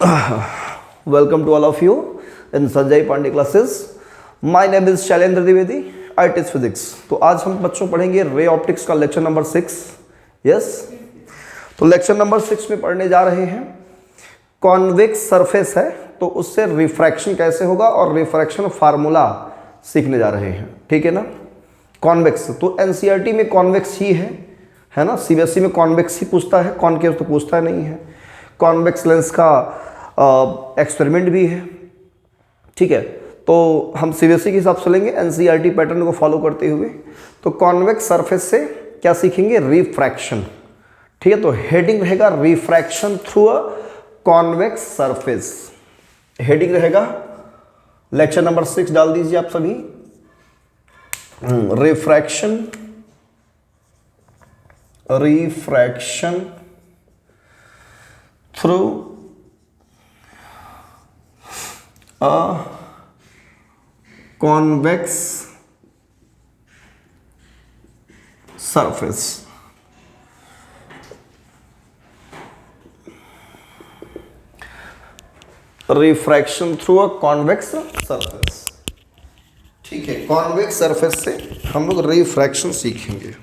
Welcome to all of you in Sanjay Pandey classes. My name is Shailendra Dwivedi. I teach physics. तो आज हम बच्चों पढ़ेंगे रे ऑप्टिक्स का लेक्चर नंबर 6. यस, तो लेक्चर नंबर 6 में पढ़ने जा रहे हैं. कॉन्वेक्स सरफेस है तो उससे रिफ्रैक्शन कैसे होगा और रिफ्रैक्शन फार्मूला सीखने जा रहे हैं. ठीक है ना. कॉन्वेक्स तो एनसीईआरटी में कॉन्वेक्स ही है ना. सीबीएसई में कॉन्वेक्स ही पूछता है, कॉनकेव तो पूछता नहीं है. कॉन्वेक्स लेंस का एक्सपेरिमेंट भी है. ठीक है, तो हम सीबीएसई के हिसाब से लेंगे एनसीईआरटी पैटर्न को फॉलो करते हुए. तो कॉन्वेक्स सरफेस से क्या सीखेंगे? रिफ्रैक्शन. ठीक है, तो हेडिंग रहेगा refraction through a convex surface. Heading रहेगा लेक्चर नंबर 6 डाल दीजिए आप सभी. Refraction through a convex surface. Refraction through a convex surface. ठीक है, कॉन्वेक्स सरफेस से हम लोग रिफ्रैक्शन सीखेंगे.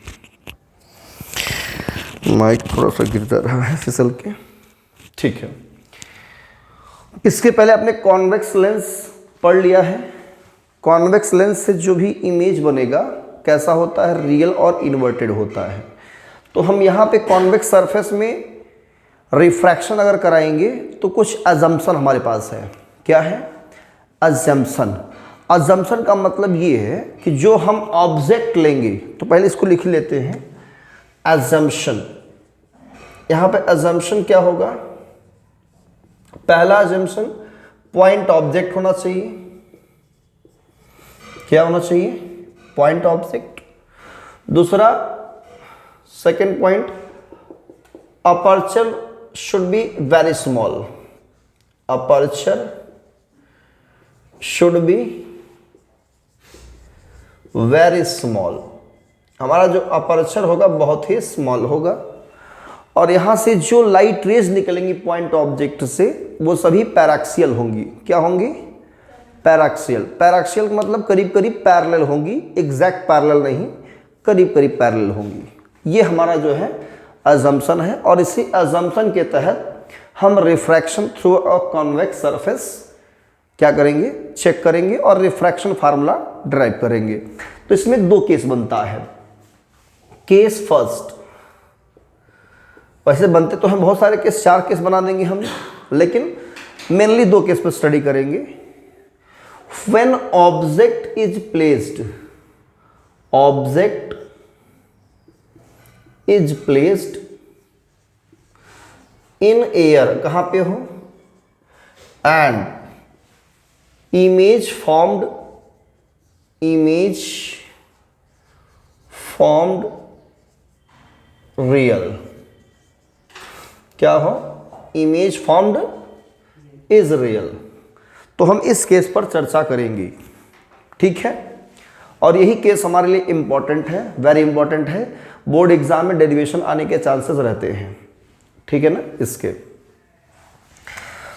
माइक थोड़ा सा गिर जा रहा है फिसल के. ठीक है, इसके पहले आपने कॉन्वेक्स लेंस पढ़ लिया है. कॉन्वेक्स लेंस से जो भी इमेज बनेगा कैसा होता है? रियल और इन्वर्टेड होता है. तो हम यहाँ पे कॉन्वेक्स सरफेस में रिफ्रैक्शन अगर कराएंगे तो कुछ अजम्पशन हमारे पास है. क्या है? अजम्पशन. अजम्पशन का मतलब ये है कि जो हम ऑब्जेक्ट लेंगे, तो पहले इसको लिख लेते हैं. अजम्पशन. यहाँ पे अजम्पशन क्या होगा? पहला अजम्पशन पॉइंट ऑब्जेक्ट होना चाहिए. क्या होना चाहिए? Point object. दूसरा second point, aperture should be very small. Aperture should be very small. हमारा जो अपर्चर होगा बहुत ही स्मॉल होगा. और यहां से जो लाइट रेज निकलेंगी पॉइंट ऑब्जेक्ट से वो सभी पैराक्सियल होंगी. क्या होंगी? पैराक्सियल. पैराक्सियल का मतलब करीब करीब पैरेलल होंगी. एग्जैक्ट पैरेलल नहीं, करीब करीब पैरेलल होंगी. ये हमारा जो है अजम्पशन है. और इसी अजम्पशन के तहत हम refraction through a convex surface क्या करेंगे? चेक करेंगे और रिफ्रैक्शन फार्मूला ड्राइव करेंगे. तो इसमें दो केस बनता है. केस फर्स्ट, वैसे बनते तो हम बहुत सारे केस, 4 केस बना देंगे हम, लेकिन मेनली 2 केस पर स्टडी करेंगे. When object is placed, object is placed in air. कहां पे हो? And image formed real. क्या हो? Image formed is real. तो हम इस केस पर चर्चा करेंगे. ठीक है, और यही केस हमारे लिए इंपॉर्टेंट है, वेरी इंपॉर्टेंट है. बोर्ड एग्जाम में डेरिवेशन आने के चांसेस रहते हैं. ठीक है ना. इसके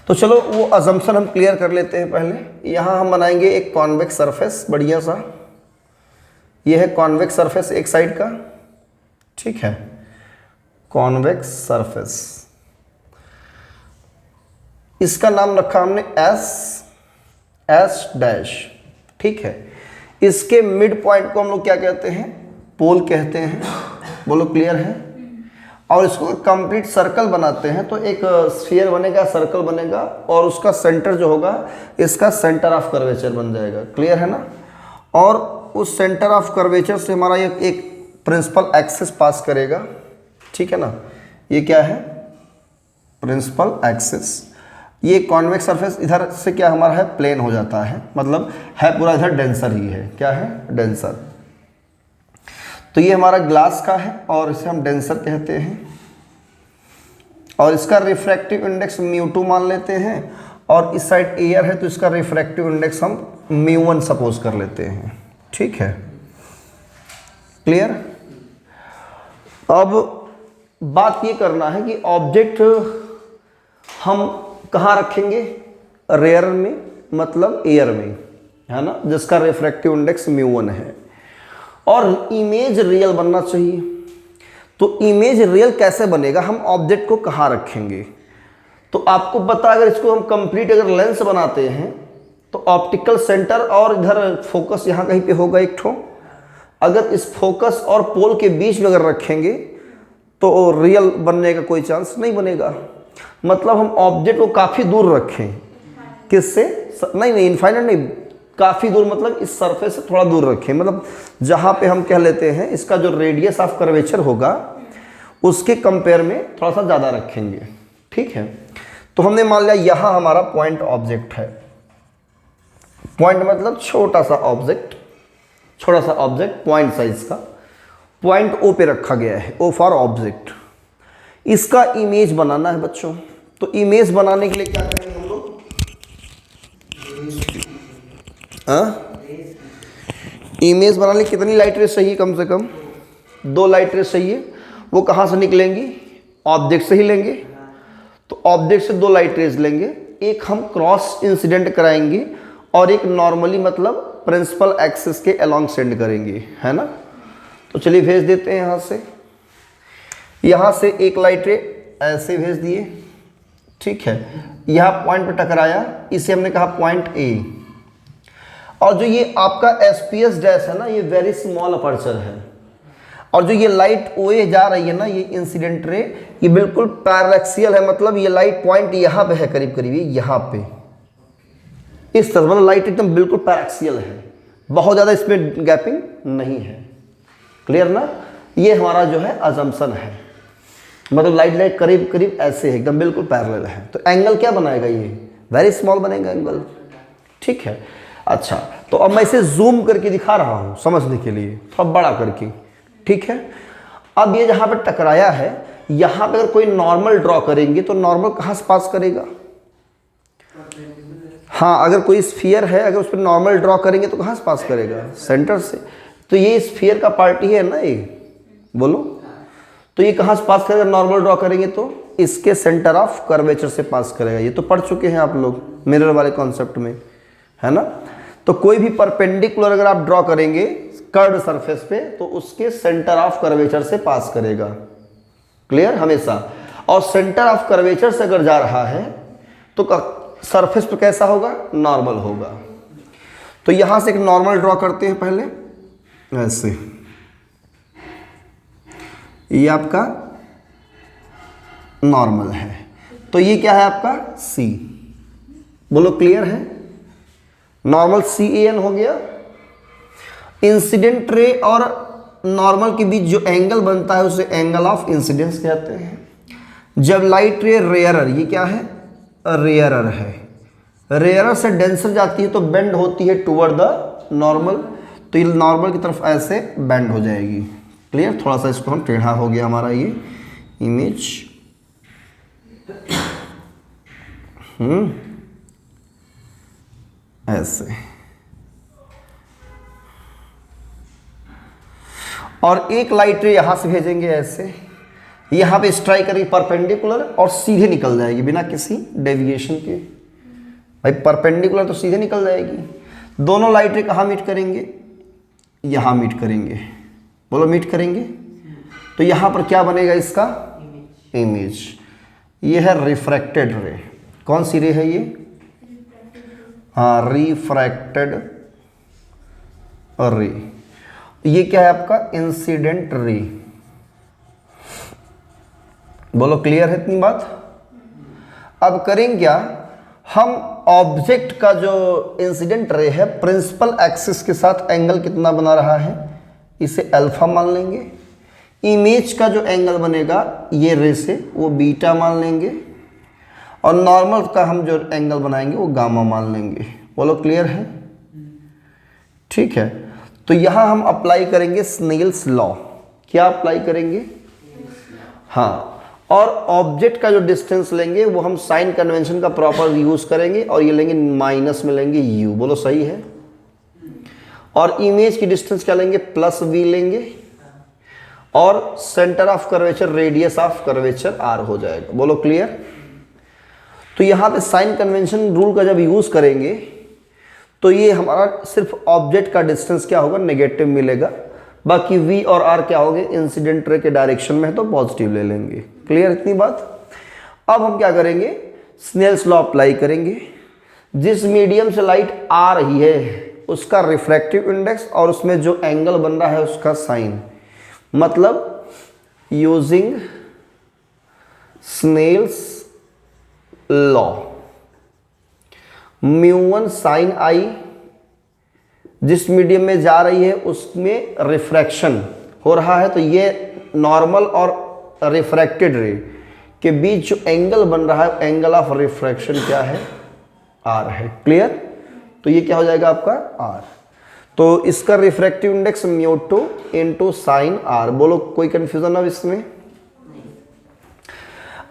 तो चलो वो अजम्पशन हम क्लियर कर लेते हैं. पहले यहां हम बनाएंगे एक कॉन्वेक्स सरफेस बढ़िया सा. ये है कॉन्वेक्स सरफेस एक साइड का. ठीक है, कॉन्वेक्स सरफेस. इसका नाम रखा हमने एस डैश. ठीक है, इसके मिड पॉइंट को हम लोग क्या कहते हैं? पोल कहते हैं. बोलो क्लियर है. और इसको कंप्लीट सर्कल बनाते हैं तो एक स्फीयर बनेगा, सर्कल बनेगा, और उसका सेंटर जो होगा इसका सेंटर ऑफ कर्वेचर बन जाएगा. क्लियर है ना. और उस सेंटर ऑफ कर्वेचर से हमारा एक प्रिंसिपल एक्सिस पास करेगा. ठीक है ना. ये क्या है? Principal axis. ये कॉन्वेक्स सरफेस इधर से क्या हमारा है? प्लेन हो जाता है. मतलब है पूरा इधर डेंसर ही है. क्या है? डेंसर. तो ये हमारा ग्लास का है और इसे हम डेंसर कहते हैं. और इसका रिफ्रैक्टिव इंडेक्स μ2 मान लेते हैं. और इस साइड एयर है तो इसका रिफ्रैक्टिव इंडेक्स हम μ1 सपोज कर लेते हैं. ठीक है, क्लियर. अब बात ये करना है कि ऑब्जेक्ट हम कहाँ रखेंगे? रेयर में, मतलब एयर में, है ना, जिसका रिफ्रैक्टिव इंडेक्स μ1 है। और इमेज रियल बनना चाहिए। तो इमेज रियल कैसे बनेगा? हम ऑब्जेक्ट को कहाँ रखेंगे? तो आपको पता, अगर इसको हम कंप्लीट अगर लेंस बनाते हैं तो ऑप्टिकल सेंटर और इधर फोकस यहाँ कहीं पे होगा एक ठो। अगर इस फोकस और पोल के बीच में अगर रखेंगे तो रियल बनने का कोई चांस नहीं बनेगा। मतलब हम ऑब्जेक्ट को काफ़ी दूर रखें। किससे? नहीं, इनफाइनाइट नहीं, काफ़ी दूर, मतलब इस सरफेस से थोड़ा दूर रखें। मतलब जहाँ पे हम कह लेते हैं इसका जो रेडियस ऑफ कर्वेचर होगा उसके कंपेयर में थोड़ा सा ज़्यादा रखेंगे। ठीक है, तो हमने मान लिया यहाँ हमारा पॉइंट ऑब्जेक्ट है। पॉइंट मतलब छोटा सा ऑब्जेक्ट, छोटा सा ऑब्जेक्ट पॉइंट साइज का, पॉइंट ओ पे रखा गया है, ओ फॉर ऑब्जेक्ट। इसका इमेज बनाना है बच्चों। तो इमेज बनाने के लिए क्या करेंगे हम लोग? इमेज बनाने कितनी लाइट रेज चाहिए? कम से कम 2 लाइट रेज चाहिए। वो कहाँ से निकलेंगी? ऑब्जेक्ट से ही लेंगे। तो ऑब्जेक्ट से 2 लाइट रेज लेंगे, एक हम क्रॉस इंसिडेंट कराएंगे और एक नॉर्मली मतलब प्रिंसिपल एक्सिस के अलोंग सेंड करेंगे, है ना। तो चलिए भेज देते हैं यहाँ से। यहाँ से एक लाइट रे ऐसे भेज दिए, ठीक है। यहाँ पॉइंट पे टकराया, इसे हमने कहा पॉइंट ए। और जो ये आपका एसपीएस डैश है ना, ये वेरी स्मॉल अपर्चर है। और जो ये लाइट ओए जा रही है ना, ये इंसिडेंट रे, ये बिल्कुल पैरेलैक्सियल है। मतलब ये लाइट पॉइंट यहाँ पे है, करीब करीब यहाँ पे इस तरह, मतलब लाइट एकदम बिल्कुल पैरेलैक्सियल है, बहुत ज़्यादा इसमें गैपिंग नहीं है। क्लियर ना? ये हमारा जो है अजम्पशन है, मतलब लाइट करीब करीब ऐसे है, एकदम बिल्कुल पैरेलल है। तो एंगल क्या बनाएगा? ये वेरी स्मॉल बनेगा एंगल। ठीक है, अच्छा, तो अब मैं इसे जूम करके दिखा रहा हूँ समझने के लिए, थोड़ा बड़ा करके। ठीक है, अब ये जहाँ पर टकराया है, यहाँ पे अगर कोई नॉर्मल ड्रॉ करेंगे तो नॉर्मल कहाँ से पास करेगा? हाँ, अगर कोई स्फीयर है, अगर उस पर नॉर्मल ड्रॉ करेंगे तो कहाँ से पास करेगा? सेंटर से। तो ये स्फीयर का पार्टी है ना, ये बोलो, तो ये कहाँ से पास करेगा? नॉर्मल ड्रॉ करेंगे तो इसके सेंटर ऑफ कर्वेचर से पास करेगा। ये तो पढ़ चुके हैं आप लोग मिरर वाले कॉन्सेप्ट में, है ना। तो कोई भी परपेंडिकुलर अगर आप ड्रॉ करेंगे कर्व्ड सरफेस पे तो उसके सेंटर ऑफ कर्वेचर से पास करेगा। क्लियर? हमेशा। और सेंटर ऑफ कर्वेचर से अगर जा रहा है तो सरफेस पे कैसा होगा? नॉर्मल होगा। तो यहां से एक नॉर्मल ड्रॉ करते हैं पहले, ऐसे। ये आपका नॉर्मल है, तो ये क्या है आपका? सी। बोलो क्लियर है? नॉर्मल CAN हो गया। इंसिडेंट रे और नॉर्मल के बीच जो एंगल बनता है उसे एंगल ऑफ इंसिडेंस कहते हैं। जब लाइट रे रेयरर, ये क्या है? रेयरर है। रेयरर से डेंसर जाती है तो बेंड होती है टुवर्ड द नॉर्मल, तो ये नॉर्मल की तरफ ऐसे बेंड हो जाएगी। क्लियर? थोड़ा सा इसको हम टेढ़ा हो गया हमारा ये इमेज। ऐसे। और एक लाइट रे यहां से भेजेंगे ऐसे, यहां पे स्ट्राइक करेगी परपेंडिकुलर और सीधे निकल जाएगी बिना किसी डेविएशन के। भाई परपेंडिकुलर तो सीधे निकल जाएगी। दोनों लाइट रे कहाँ मीट करेंगे? यहां मीट करेंगे। बोलो मीट करेंगे तो यहां पर क्या बनेगा? इसका इमेज। ये है रिफ्रैक्टेड रे। कौन सी रे है ये? हाँ, रिफ्रैक्टेड रे। ये क्या है आपका? Incident ray. बोलो क्लियर है इतनी बात? अब करेंगे क्या हम? ऑब्जेक्ट का जो इंसिडेंट रे है प्रिंसिपल एक्सिस के साथ एंगल कितना बना रहा है, इसे अल्फा मान लेंगे। इमेज का जो एंगल बनेगा ये रे से, वो बीटा मान लेंगे। और नॉर्मल का हम जो एंगल बनाएंगे वो गामा मान लेंगे। बोलो क्लियर है? ठीक है, तो यहां हम अप्लाई करेंगे स्नेल्स लॉ। क्या अप्लाई करेंगे? हाँ, और ऑब्जेक्ट का जो डिस्टेंस लेंगे वो हम साइन कन्वेंशन का प्रॉपर यूज करेंगे और ये लेंगे माइनस में लेंगे u। बोलो सही है? और इमेज की डिस्टेंस क्या लेंगे? +v लेंगे। और centre of curvature radius of curvature r हो जाएगा। बोलो क्लियर? तो यहाँ पे साइन कन्वेंशन रूल का जब यूज़ करेंगे तो ये हमारा सिर्फ ऑब्जेक्ट का डिस्टेंस क्या होगा, नेगेटिव मिलेगा। बाकी v और r क्या होंगे, इंसिडेंट रे के डायरेक्शन में है तो पॉजिटिव ले लेंगे। क्लियर इतनी बात। अब हम क्या करेंगे, स्नेल्स लॉ अप्लाई करेंगे। जिस मीडियम से लाइट आ रही है उसका रिफ्रैक्टिव इंडेक्स और उसमें जो एंगल बन रहा है उसका साइन, मतलब using Snell's law μ1 sin I, जिस मीडियम में जा रही है उसमें रिफ्रैक्शन हो रहा है तो ये नॉर्मल और रिफ्रैक्टेड रे के बीच जो एंगल बन रहा है, एंगल ऑफ रिफ्रैक्शन क्या है, R है। क्लियर। तो ये क्या हो जाएगा आपका R। तो इसका refractive index μ2 into sine R। बोलो कोई कंफ्यूजन अब इसमें।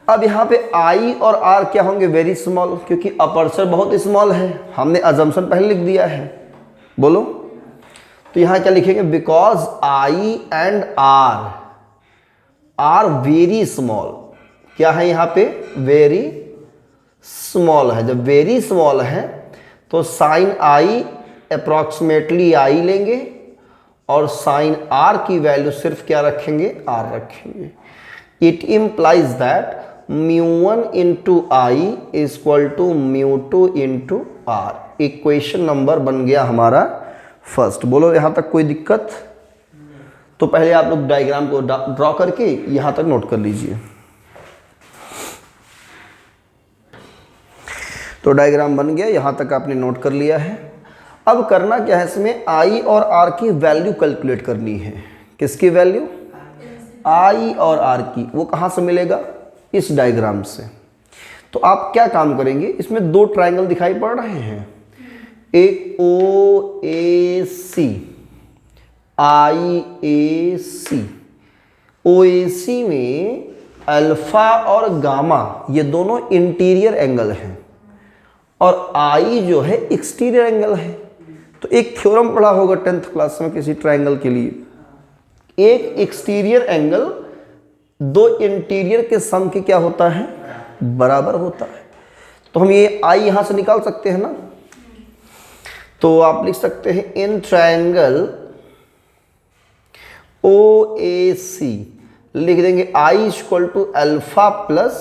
अब यहाँ पे I और R क्या होंगे, वेरी स्मॉल, क्योंकि अपर्चर बहुत स्मॉल है, हमने अजम्पशन पहले लिख दिया है। बोलो तो यहाँ क्या लिखेंगे, because I and R are very small. क्या है यहाँ पे, वेरी स्मॉल है। जब वेरी स्मॉल है तो साइन I अप्रॉक्सीमेटली I लेंगे और साइन R की वैल्यू सिर्फ क्या रखेंगे, R रखेंगे। It implies that μ1 into I is equal to μ2 into R। Equation number बन गया हमारा फर्स्ट। बोलो यहाँ तक कोई दिक्कत। तो पहले आप लोग डायग्राम को ड्रॉ करके यहाँ तक नोट कर लीजिए। तो डायग्राम बन गया, यहाँ तक आपने नोट कर लिया है। अब करना क्या है, इसमें I और R की वैल्यू कैलकुलेट करनी है। किसकी वैल्यू, I और R की। वो कहाँ से मिलेगा, इस डायग्राम से। तो आप क्या काम करेंगे, इसमें दो ट्रायंगल दिखाई पड़ रहे हैं, एक OAC, IAC। OAC में अल्फा और गामा ये दोनों इंटीरियर एंगल हैं और I जो है एक्सटीरियर एंगल है। तो एक थ्योरम पढ़ा होगा 10th क्लास में किसी ट्रायंगल के लिए, एक एक्सटीरियर एंगल दो इंटीरियर के सम के क्या होता है, बराबर होता है। तो हम ये I यहां से निकाल सकते हैं ना। तो आप लिख सकते हैं इन ट्रायंगल OAC लिख देंगे I equal to alpha plus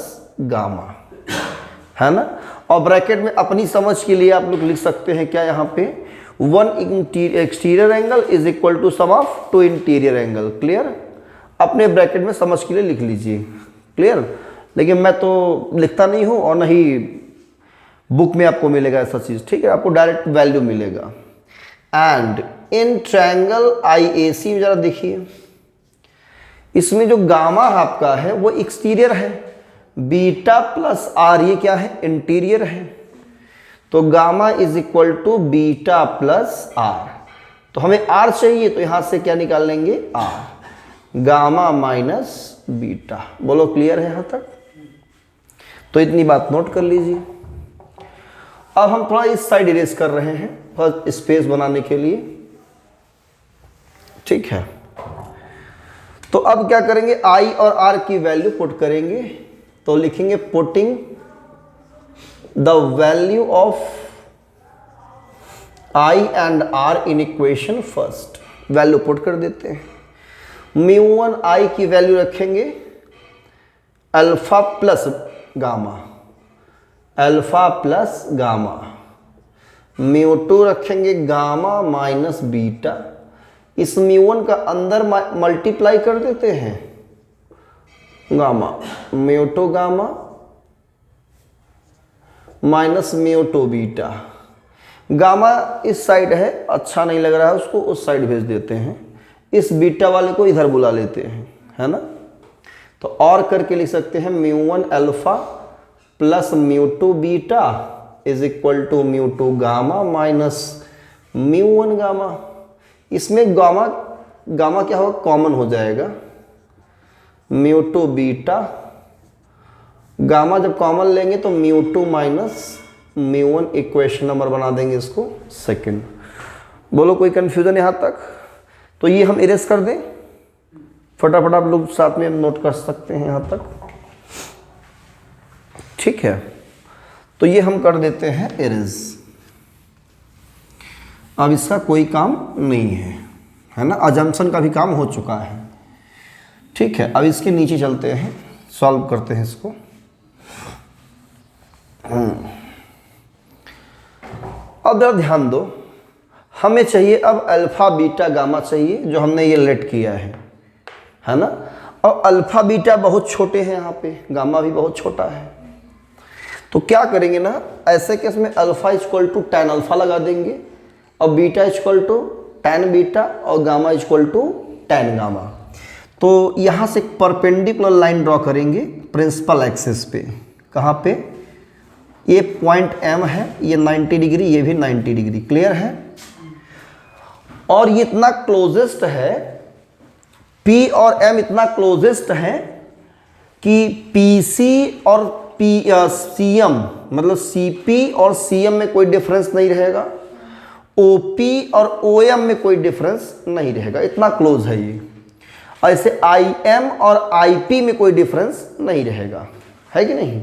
gamma, है ना। और ब्रैकेट में अपनी समझ के लिए आप लोग लिख सकते हैं क्या, यहाँ पे 1 exterior angle is equal to sum of 2 interior angle. Clear. अपने ब्रैकेट में समझ के लिए लिख लीजिए। क्लियर। लेकिन मैं तो लिखता नहीं हूँ और नहीं बुक में आपको मिलेगा ऐसा चीज़, ठीक है। आपको डायरेक्ट वैल्यू मिलेगा। एंड इन ट्रायंगल IAC में जरा देखिए, इसमें जो गामा आपका है वो एक्सटीरियर है, बीटा प्लस R ये क्या है, इंटीरियर है। तो gamma is equal to beta plus R। तो हमें R चाहिए तो यहां से क्या निकाल लेंगे, R, गामा माइनस बीटा। बोलो क्लियर है यहां तक। तो इतनी बात नोट कर लीजिए। अब हम थोड़ा इस साइड इरेज कर रहे हैं फर्स्ट स्पेस बनाने के लिए, ठीक है। तो अब क्या करेंगे, I और R की वैल्यू पुट करेंगे। तो लिखेंगे putting the value of I and R in equation first. Value put कर देते हैं। μ1 I की वैल्यू रखेंगे alpha plus gamma, alpha plus gamma. μ2 रखेंगे गामा माइनस बीटा। इस μ1 का अंदर मल्टीप्लाई कर देते हैं, gamma μ2 gamma minus μ2 beta. Gamma इस साइड है, अच्छा नहीं लग रहा है उसको, उस साइड भेज देते हैं। इस बीटा वाले को इधर बुला लेते हैं, है ना। तो और करके लिख सकते हैं μ1 alpha plus μ2 beta is equal to μ2 gamma minus μ1 gamma. इसमें गामा गामा क्या होगा, कॉमन हो जाएगा, μ2 बीटा। गामा जब कॉमन लेंगे तो μ2 माइनस μ1, इक्वेशन नंबर बना देंगे इसको सेकंड। बोलो कोई कंफ्यूजन यहां तक। तो ये हम इरेज कर दें, फटाफट आप लोग साथ में नोट कर सकते हैं यहां तक, ठीक है। तो ये हम कर देते हैं इरेज। अब इसका कोई काम नहीं है ना, अजम्पशन का भी काम हो चुका है। ठीक है, अब इसके नीचे चलते हैं, सॉल्व करते हैं इसको। अब जरा ध्यान दो, हमें चाहिए अब अल्फा बीटा गामा चाहिए, जो हमने ये लेट किया है ना। और अल्फा बीटा बहुत छोटे हैं यहाँ पे, गामा भी बहुत छोटा है। तो क्या करेंगे ना, ऐसे केस में alpha equal to tan alpha लगा देंगे, और beta equal to tan beta, और gamma equal to tan gamma. तो यहाँ से परपेंडिकुलर लाइन ड्रॉ करेंगे प्रिंसिपल एक्सिस पे। कहाँ पे? ये पॉइंट M है, ये 90 डिग्री, ये भी 90 डिग्री। क्लियर है? और ये इतना क्लोजेस्ट है, P और M इतना क्लोजेस्ट है कि PC और CM मतलब CP और CM में कोई डिफरेंस नहीं रहेगा, OP और OM में कोई डिफरेंस नहीं रहेगा, इतना क्लोज है ये। ऐसे IM और IP में कोई डिफरेंस नहीं रहेगा, है कि नहीं?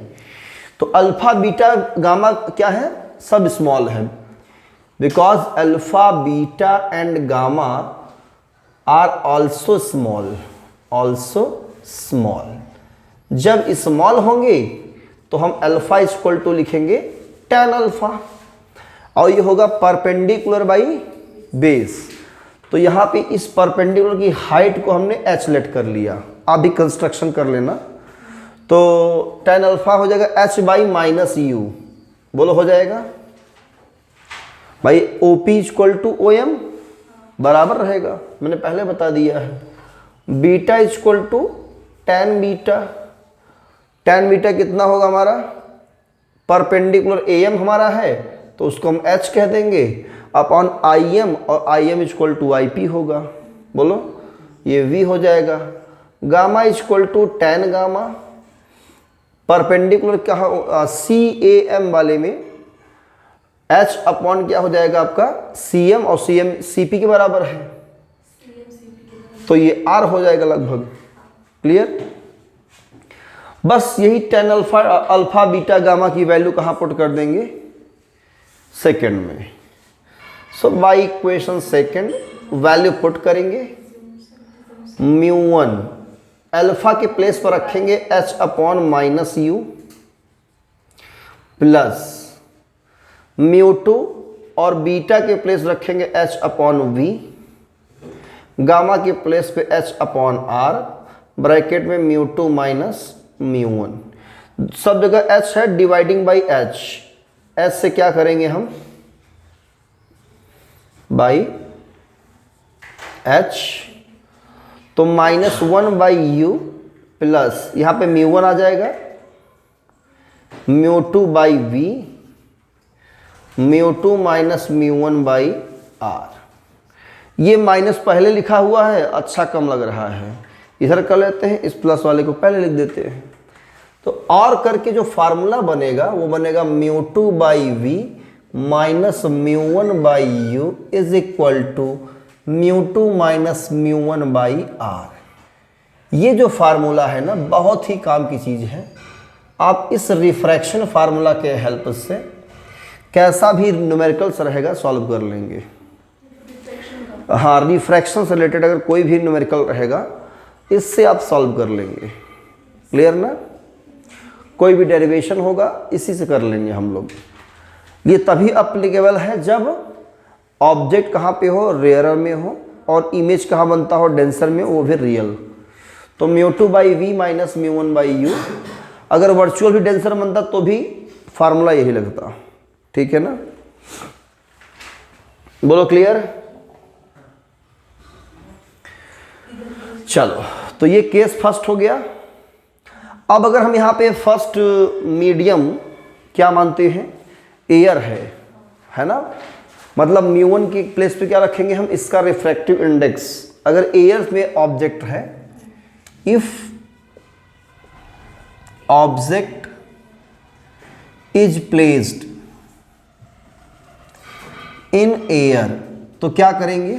तो अल्फा बीटा गामा क्या है? सब स्मॉल है, because alpha beta and gamma are also small. जब स्मॉल होंगे तो हम अल्फा इक्वल टू लिखेंगे tan अल्फा, और ये होगा परपेंडिकुलर बाई बेस। तो यहाँ पे इस परपेंडिकुलर की हाइट को हमने h लेट कर लिया, आप भी कंस्ट्रक्शन कर लेना। तो tan अल्फा हो जाएगा h बाई माइनस यू, बोलो हो जाएगा भाई। OP इक्वल टू OM बराबर रहेगा, मैंने पहले बता दिया है। Beta equal to tan beta, tan beta कितना होगा हमारा? परपेंडिकुलर AM हमारा है तो उसको हम H कह देंगे अपॉन IM, और IM इक्वल टू IP होगा, बोलो ये V हो जाएगा। Gamma equal to tan gamma, perpendicular क्या CAM वाले में H अपॉन क्या हो जाएगा आपका? CM, और CM CP के बराबर है, तो ये R हो जाएगा लगभग। क्लियर? बस यही tan अल्फा बीटा गामा की वैल्यू कहाँ पुट कर देंगे? सेकंड में। So by equation second value put करेंगे। μ1 अल्फा के प्लेस पर रखेंगे h upon minus u, plus μ2 और बीटा के प्लेस रखेंगे h अपॉन v, गामा के प्लेस पे h अपॉन r, ब्रैकेट में μ2 माइनस μ1। सब जगह h है, डिवाइडिंग बाई h, h से क्या करेंगे हम? बाई h, तो -1 बाई यू, प्लस यहाँ पे μ1 आ जाएगा, μ2 by v, μ2 minus μ1 by r। ये माइनस पहले लिखा हुआ है, अच्छा कम लग रहा है, इधर कर लेते हैं, इस प्लस वाले को पहले लिख देते हैं। तो और करके जो फार्मूला बनेगा वो बनेगा μ2 by v minus μ1 by u is equal to μ2 minus μ1 by r. ये जो फार्मूला है ना, बहुत ही काम की चीज़ है। आप इस रिफ्रैक्शन फार्मूला के हेल्प से कैसा भी न्यूमेरिकल्स रहेगा सॉल्व कर लेंगे। हाँ, रिफ्रैक्शन से रिलेटेड अगर कोई भी न्यूमेरिकल रहेगा इससे आप सॉल्व कर लेंगे। क्लियर ना? कोई भी डेरिवेशन होगा इसी से कर लेंगे हम लोग। ये तभी अप्लीकेबल है जब ऑब्जेक्ट कहाँ पे हो? रेयरर में हो, और इमेज कहाँ बनता हो? डेंसर में, वो भी रियल। तो μ2 by v minus μ1 by u, अगर वर्चुअल भी डेंसर बनता तो भी फार्मूला यही लगता। ठीक है ना? बोलो क्लियर? चलो, तो ये केस फर्स्ट हो गया। अब अगर हम यहाँ पे फर्स्ट मीडियम क्या मानते हैं? एयर है ना? मतलब μ1 की प्लेस पे क्या रखेंगे हम? इसका रिफ्रैक्टिव इंडेक्स। अगर एयर में ऑब्जेक्ट है, if object is placed in air, तो क्या करेंगे?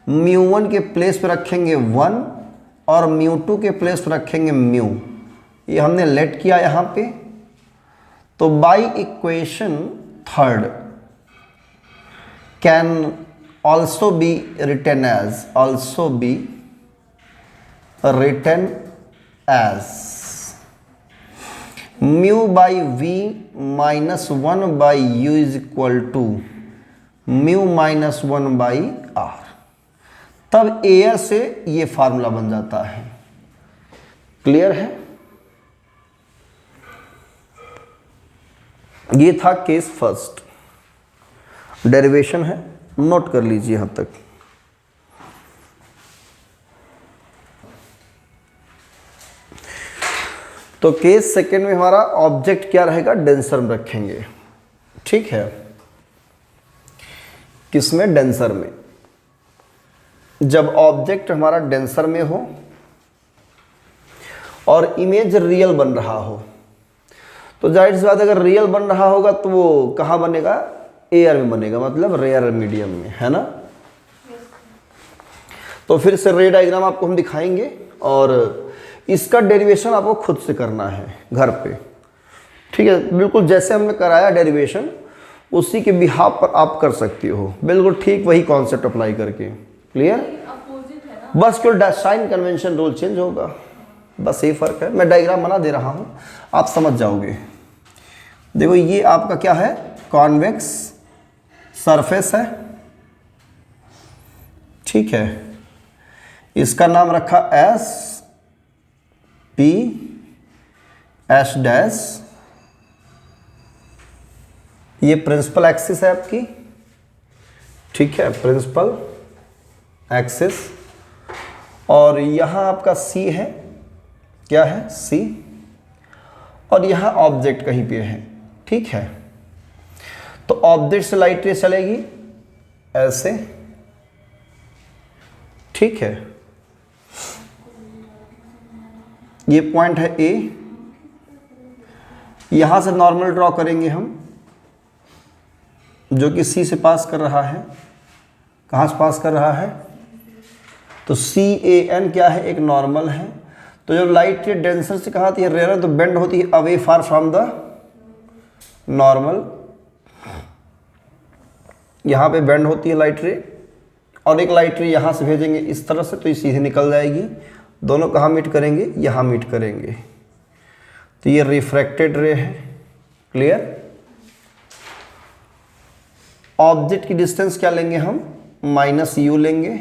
μ1 के प्लेस पे रखेंगे 1 और μ2 के प्लेस पे रखेंगे μ। ये हमने लेट किया यहाँ पे, तो by equation third can also be written as mu by v minus 1 by u is equal to mu minus 1 by R. तब एयर से ये फार्मूला बन जाता है। क्लियर है? ये था केस फर्स्ट, डेरिवेशन है, नोट कर लीजिए यहां तक। तो केस सेकेंड में हमारा ऑब्जेक्ट क्या रहेगा, डेंसर में रखेंगे। ठीक है, किसमें, डेंसर में। जब ऑब्जेक्ट हमारा डेंसर में हो और इमेज रियल बन रहा हो, तो जाहिर सी बात, अगर रियल बन रहा होगा तो वो कहाँ बनेगा, एयर में बनेगा, मतलब रेयर मीडियम में, है ना। तो फिर से रे डायग्राम आपको हम दिखाएंगे और इसका डेरिवेशन आपको खुद से करना है घर पे। ठीक है, बिल्कुल जैसे हमने कराया डेरिवेशन उसी के बिहाफ पर आप कर सकती हो, बिल्कुल ठीक वही कॉन्सेप्ट अप्लाई करके। क्लियर? बस केवल साइन कन्वेंशन रूल चेंज होगा, बस यही फर्क है। मैं डायग्राम बना दे रहा हूं, आप समझ जाओगे। देखो ये आपका क्या है, कॉन्वेक्स सरफेस है। ठीक है, इसका नाम रखा एस पी एस डैश। ये प्रिंसिपल एक्सिस है आपकी। ठीक है, प्रिंसिपल एक्सिस। और यहां आपका सी है, क्या है, सी। और यहां ऑब्जेक्ट कहीं पे है। ठीक है, तो ऑब्जेक्ट से लाइट रे चलेगी ऐसे। ठीक है, ये पॉइंट है ए, यहां से नॉर्मल ड्रॉ करेंगे हम, जो कि सी से पास कर रहा है। कहां से पास कर रहा है, तो सी ए एन क्या है, एक नॉर्मल है। तो जब लाइट रे डेंसर से कहा थी रेयर, तो बेंड होती है away far from the normal. यहां पे बेंड होती है लाइट रे, और एक लाइट रे यहां से भेजेंगे इस तरह से, तो ये सीधे निकल जाएगी। दोनों कहाँ मीट करेंगे, यहां मीट करेंगे। तो ये रिफ्रैक्टेड रे है। क्लियर? ऑब्जेक्ट की डिस्टेंस क्या लेंगे हम, माइनस यू लेंगे,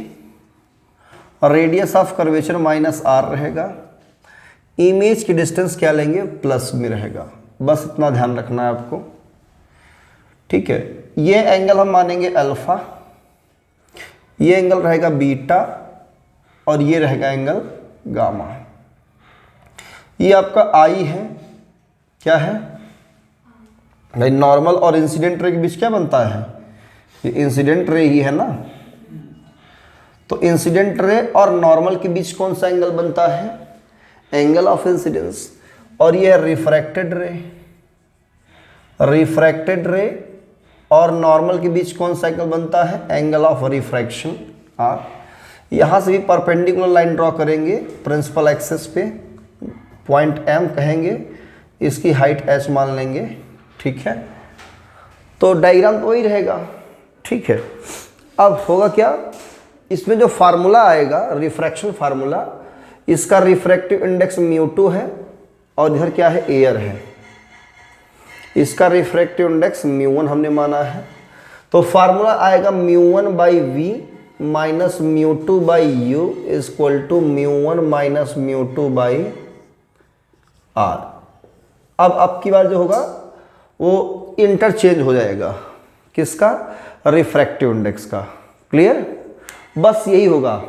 और radius of curvature minus R रहेगा। इमेज की डिस्टेंस क्या लेंगे, प्लस में रहेगा। बस इतना ध्यान रखना है आपको। ठीक है, ये एंगल हम मानेंगे अल्फा, ये एंगल रहेगा बीटा, और ये रहेगा एंगल गामा। ये आपका आई है, क्या है, भाई नॉर्मल और इंसिडेंट रे के बीच क्या बनता है, ये इंसिडेंट रे ही है ना। तो इंसिडेंट रे और नॉर्मल के बीच कौन सा एंगल बनता है, एंगल ऑफ इंसिडेंस। और ये है रिफ्रैक्टेड रे। रिफ्रैक्टेड रे और नॉर्मल के बीच कौन सा एंगल बनता है, एंगल ऑफ रिफ्रैक्शन आर। यहां से भी परपेंडिकुलर लाइन ड्रॉ करेंगे प्रिंसिपल एक्सिस पे, पॉइंट एम कहेंगे, इसकी हाइट एच मान लेंगे। ठीक है, तो डायग्राम तो वही रहेगा। ठीक है, अब होगा क्या, इसमें जो फार्मूला आएगा रिफ्रैक्शन फार्मूला, इसका रिफ्रैक्टिव इंडेक्स μ2 है, और इधर क्या है, एयर है। इसका रिफ्रैक्टिव इंडेक्स μ1 हमने माना है। तो फार्मूला आएगा μ1 by v minus μ2 by u is equal to μ1 minus μ2 by r. अब आपकी बार जो होगा वो इंटरचेंज हो जाएगा, किसका, रिफ्रैक्टिव इंडेक्स का। क्लियर? बस यही होगा।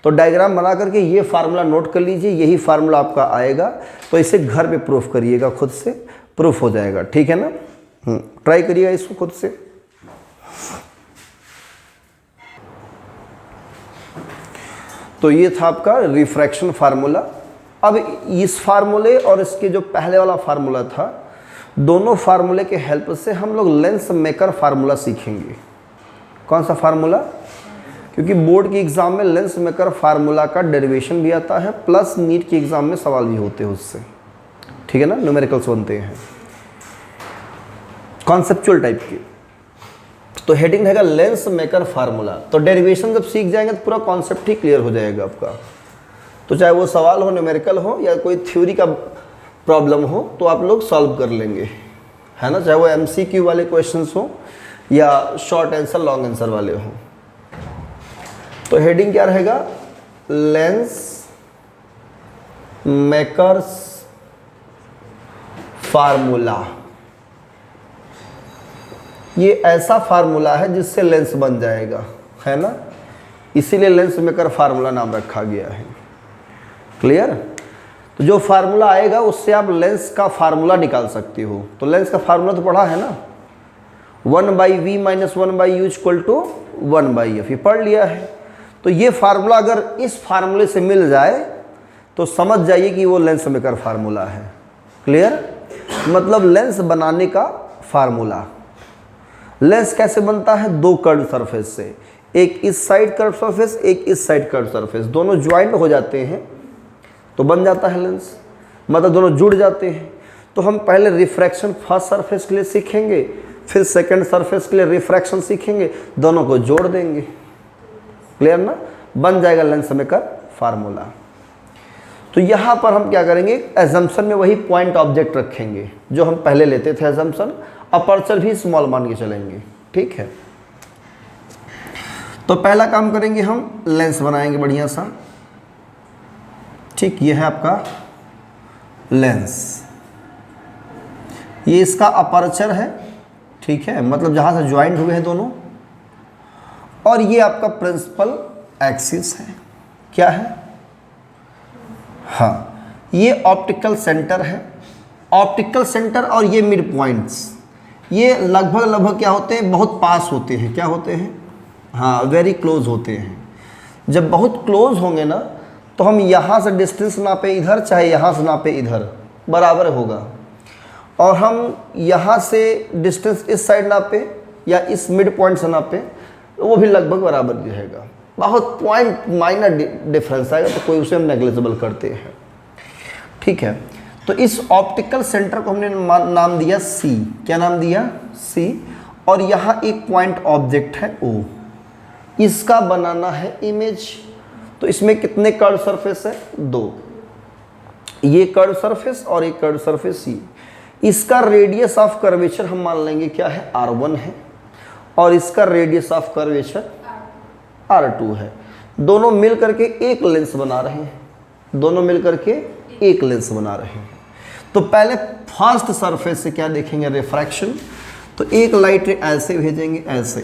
तो डायग्राम बना करके ये फार्मूला नोट कर लीजिए, यही फार्मूला आपका आएगा। तो इसे घर पे प्रूफ करिएगा, खुद से प्रूफ हो जाएगा। ठीक है ना, ट्राई करिएगा इसको खुद से। तो ये था आपका रिफ्रैक्शन फार्मूला। अब इस फार्मूले और इसके जो पहले वाला फार्मूला था, दोनों फार्मूले के हेल्प से हम लोग लेंस मेकर फार्मूला सीखेंगे। कौन सा फार्मूला, क्योंकि बोर्ड की एग्जाम में लेंस मेकर फार्मूला का डेरिवेशन भी आता है, प्लस नीट की एग्जाम में सवाल भी होते हैं उससे। ठीक है ना, न्यूमेरिकल्स बनते हैं। कॉन्सेप्चुअल टाइप की। तो हेडिंग रहेगा लेंस मेकर फार्मूला। तो डेरिवेशन जब सीख जाएंगे तो पूरा कॉन्सेप्ट ही क्लियर हो जाएगा आपका। तो चाहे वो सवाल हो, न्यूमेरिकल हो या कोई थ्योरी का प्रॉब्लम हो तो आप लोग सॉल्व कर लेंगे, है ना, चाहे वो MCQ वाले क्वेश्चंस हो या शॉर्ट आंसर लॉन्ग आंसर वाले हो। तो हेडिंग क्या रहेगा, लेंस मेकर्स फार्मूला। ये ऐसा फार्मूला है जिससे लेंस बन जाएगा, है ना, इसीलिए लेंस मेकर फार्मूला नाम रखा गया है। क्लियर। तो जो फार्मूला आएगा उससे आप लेंस का फार्मूला निकाल सकते हो। तो लेंस का फार्मूला तो पढ़ा है ना, 1/v - 1/u = 1/f, ये पढ़ लिया है। तो ये फार्मूला अगर इस फार्मूले से मिल जाए तो समझ जाइए कि वो लेंस मेकर फार्मूला है। क्लियर। मतलब लेंस बनाने का फार्मूला। लेंस कैसे बनता है, दो कर्व सरफेस से, एक इस साइड कर्व सरफेस, एक इस साइड कर्व सरफेस, दोनों ज्वाइंट हो जाते हैं तो बन जाता है लेंस, मतलब दोनों जुड़ जाते हैं। तो हम पहले रिफ्रैक्शन फर्स्ट सरफेस के लिए सीखेंगे, फिर सेकंड सरफेस के लिए रिफ्रैक्शन सीखेंगे, दोनों को जोड़ देंगे। क्लियर ना, बन जाएगा लेंस मेकर फार्मूला। तो यहाँ पर हम क्या करेंगे, एजम्पशन में वही पॉइंट ऑब्जेक्ट रखेंगे जो हम पहले लेते थे एजम्पशन, अपर्चर भी स्मॉल मान के चलेंगे। ठीक है। तो पहला काम करेंगे हम लेंस बनाएंगे बढ़िया सा। ठीक, ये है आपका लेंस, ये इसका अपर्चर है। ठीक है, मतलब जहाँ से ज्वाइंट हुए हैं दोनों। और ये आपका प्रिंसिपल एक्सिस है। क्या है, हाँ, ये ऑप्टिकल सेंटर है। ऑप्टिकल सेंटर और ये मिड पॉइंट्स, ये लगभग क्या होते हैं, बहुत पास होते हैं। क्या होते हैं, हाँ, वेरी क्लोज होते हैं। जब बहुत क्लोज होंगे ना तो हम यहाँ से डिस्टेंस नापे इधर, चाहे यहाँ से नापे इधर, बराबर होगा। और हम यहाँ से डिस्टेंस इस साइड नापे या इस मिड पॉइंट से नापे तो वो भी लगभग बराबर रहेगा। बहुत पॉइंट माइनर डिफरेंस आएगा तो कोई उसे हम नेग्लिजिबल करते हैं। ठीक है। तो इस ऑप्टिकल सेंटर को हमने नाम दिया C। क्या नाम दिया, C। और यहाँ एक पॉइंट ऑब्जेक्ट है O, इसका बनाना है इमेज। तो इसमें कितने कर्व सरफेस है, 2। ये कर्व सरफेस और एक कर्व सरफेस C। इसका रेडियस ऑफ कर्वेचर हम मान लेंगे क्या है, R1 है, और इसका रेडियस ऑफ कर्वेचर R2 है। दोनों मिल करके एक लेंस बना रहे हैं, दोनों मिल करके एक लेंस बना रहे हैं। तो पहले फर्स्ट सरफेस से क्या देखेंगे, रिफ्रैक्शन। तो एक लाइट ऐसे भेजेंगे, ऐसे,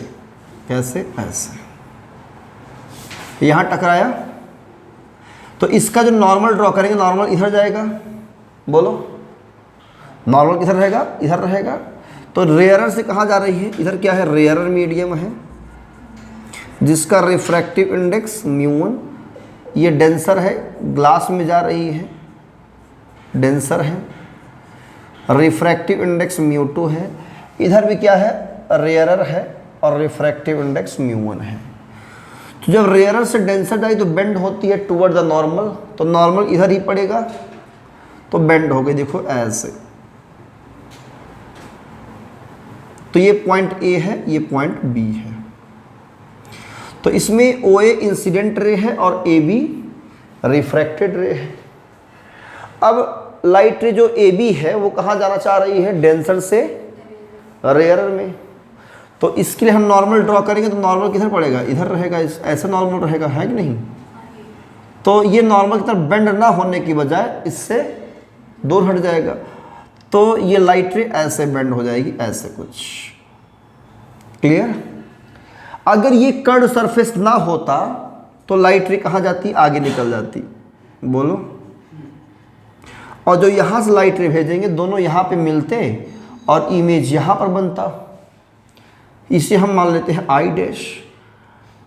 कैसे, ऐसे, यहाँ टकराया तो इसका जो नॉर्मल ड्रॉ करेंगे, नॉर्मल इधर जाएगा। बोलो, नॉर्मल किधर रहेगा, इधर रहेगा। तो रेयरर से कहाँ जा रही है, इधर क्या है, रेयरर मीडियम है जिसका रिफ्रैक्टिव इंडेक्स μ1। ये डेंसर है, ग्लास में जा रही है, डेंसर है। रिफ्रैक्टिव इंडेक्स μ2 है। इधर भी क्या है, रेयरर है और रिफ्रैक्टिव इंडेक्स μ1 है। तो जब रेयरर से डेंसर जाए तो बेंड होती है टुवर्ड द नॉर्मल, तो नॉर्मल इधर ही पड़ेगा तो बेंड हो गई, देखो ऐसे। तो ये पॉइंट A है, ये पॉइंट B है। तो इसमें OA इंसिडेंट रे है और AB रिफ्रैक्टेड रे है। अब लाइट रे जो AB है वो कहाँ जाना चाह रही है, डेंसर से रेयरर में। तो इसके लिए हम नॉर्मल ड्रॉ करेंगे तो नॉर्मल किधर पड़ेगा, इधर रहेगा, ऐसा नॉर्मल रहेगा, है कि नहीं। तो ये नॉर्मल की तरफ बेंड ना होने की बजाय इससे दूर हट जाएगा। तो ये लाइट रे ऐसे बेंड हो जाएगी, ऐसे कुछ। क्लियर। अगर ये कर्व सरफेस ना होता तो लाइट रे कहाँ जाती, आगे निकल जाती। बोलो। और जो यहाँ से लाइट रे भेजेंगे दोनों यहाँ पे मिलते और इमेज यहाँ पर बनता। इसे हम मान लेते हैं I डैश।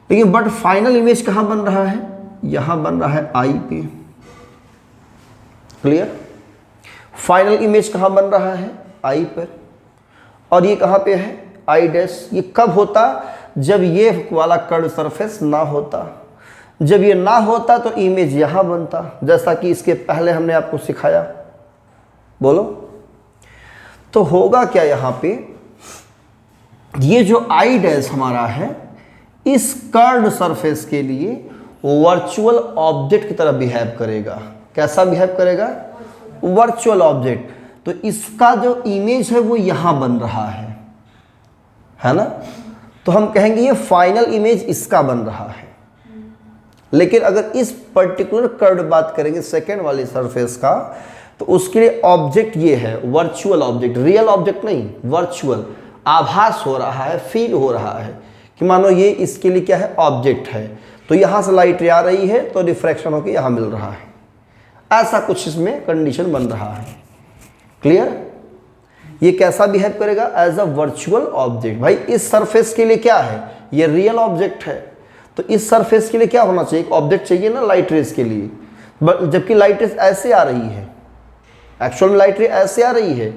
लेकिन बट फाइनल इमेज कहाँ बन रहा है, यहाँ बन रहा है I पे। क्लियर। फाइनल इमेज कहाँ बन रहा है, I पर। और ये कहाँ पे है, I डैश। ये कब होता, जब ये वाला कर्व सरफेस ना होता। जब ये ना होता तो इमेज यहाँ बनता, जैसा कि इसके पहले हमने आपको सिखाया। बोलो। तो होगा क्या यहाँ पे, ये जो आई डैश हमारा है इस कर्व्ड सरफेस के लिए वर्चुअल ऑब्जेक्ट की तरह बिहेव करेगा। कैसा बिहेव करेगा? Virtual object. तो इसका जो इमेज है वो यहां बन रहा है ना? तो हम कहेंगे ये फाइनल इमेज इसका बन रहा है। लेकिन अगर इस पर्टिकुलर कर्व बात करेंगे सेकेंड वाली सरफेस का, तो उसके लिए ऑब्जेक्ट ये है वर्चुअल ऑब्जेक्ट, रियल ऑब्जेक्ट नहीं, वर्चुअल। आभास हो रहा है, फील हो रहा है कि मानो ये इसके लिए क्या है, ऑब्जेक्ट है। तो यहां से लाइट आ रही है तो रिफ्रैक्शन होकर यहां मिल रहा है। ऐसा कुछ इसमें कंडीशन बन रहा है। क्लियर? ये कैसा बिहेव करेगा? As a virtual object. भाई इस सरफेस के लिए क्या है, ये रियल ऑब्जेक्ट है। तो इस सरफेस के लिए क्या होना चाहिए? एक ऑब्जेक्ट चाहिए ना लाइट रेज के लिए। जबकि लाइट रेज ऐसे आ रही है, एक्चुअल में लाइट रे ऐसे आ रही है,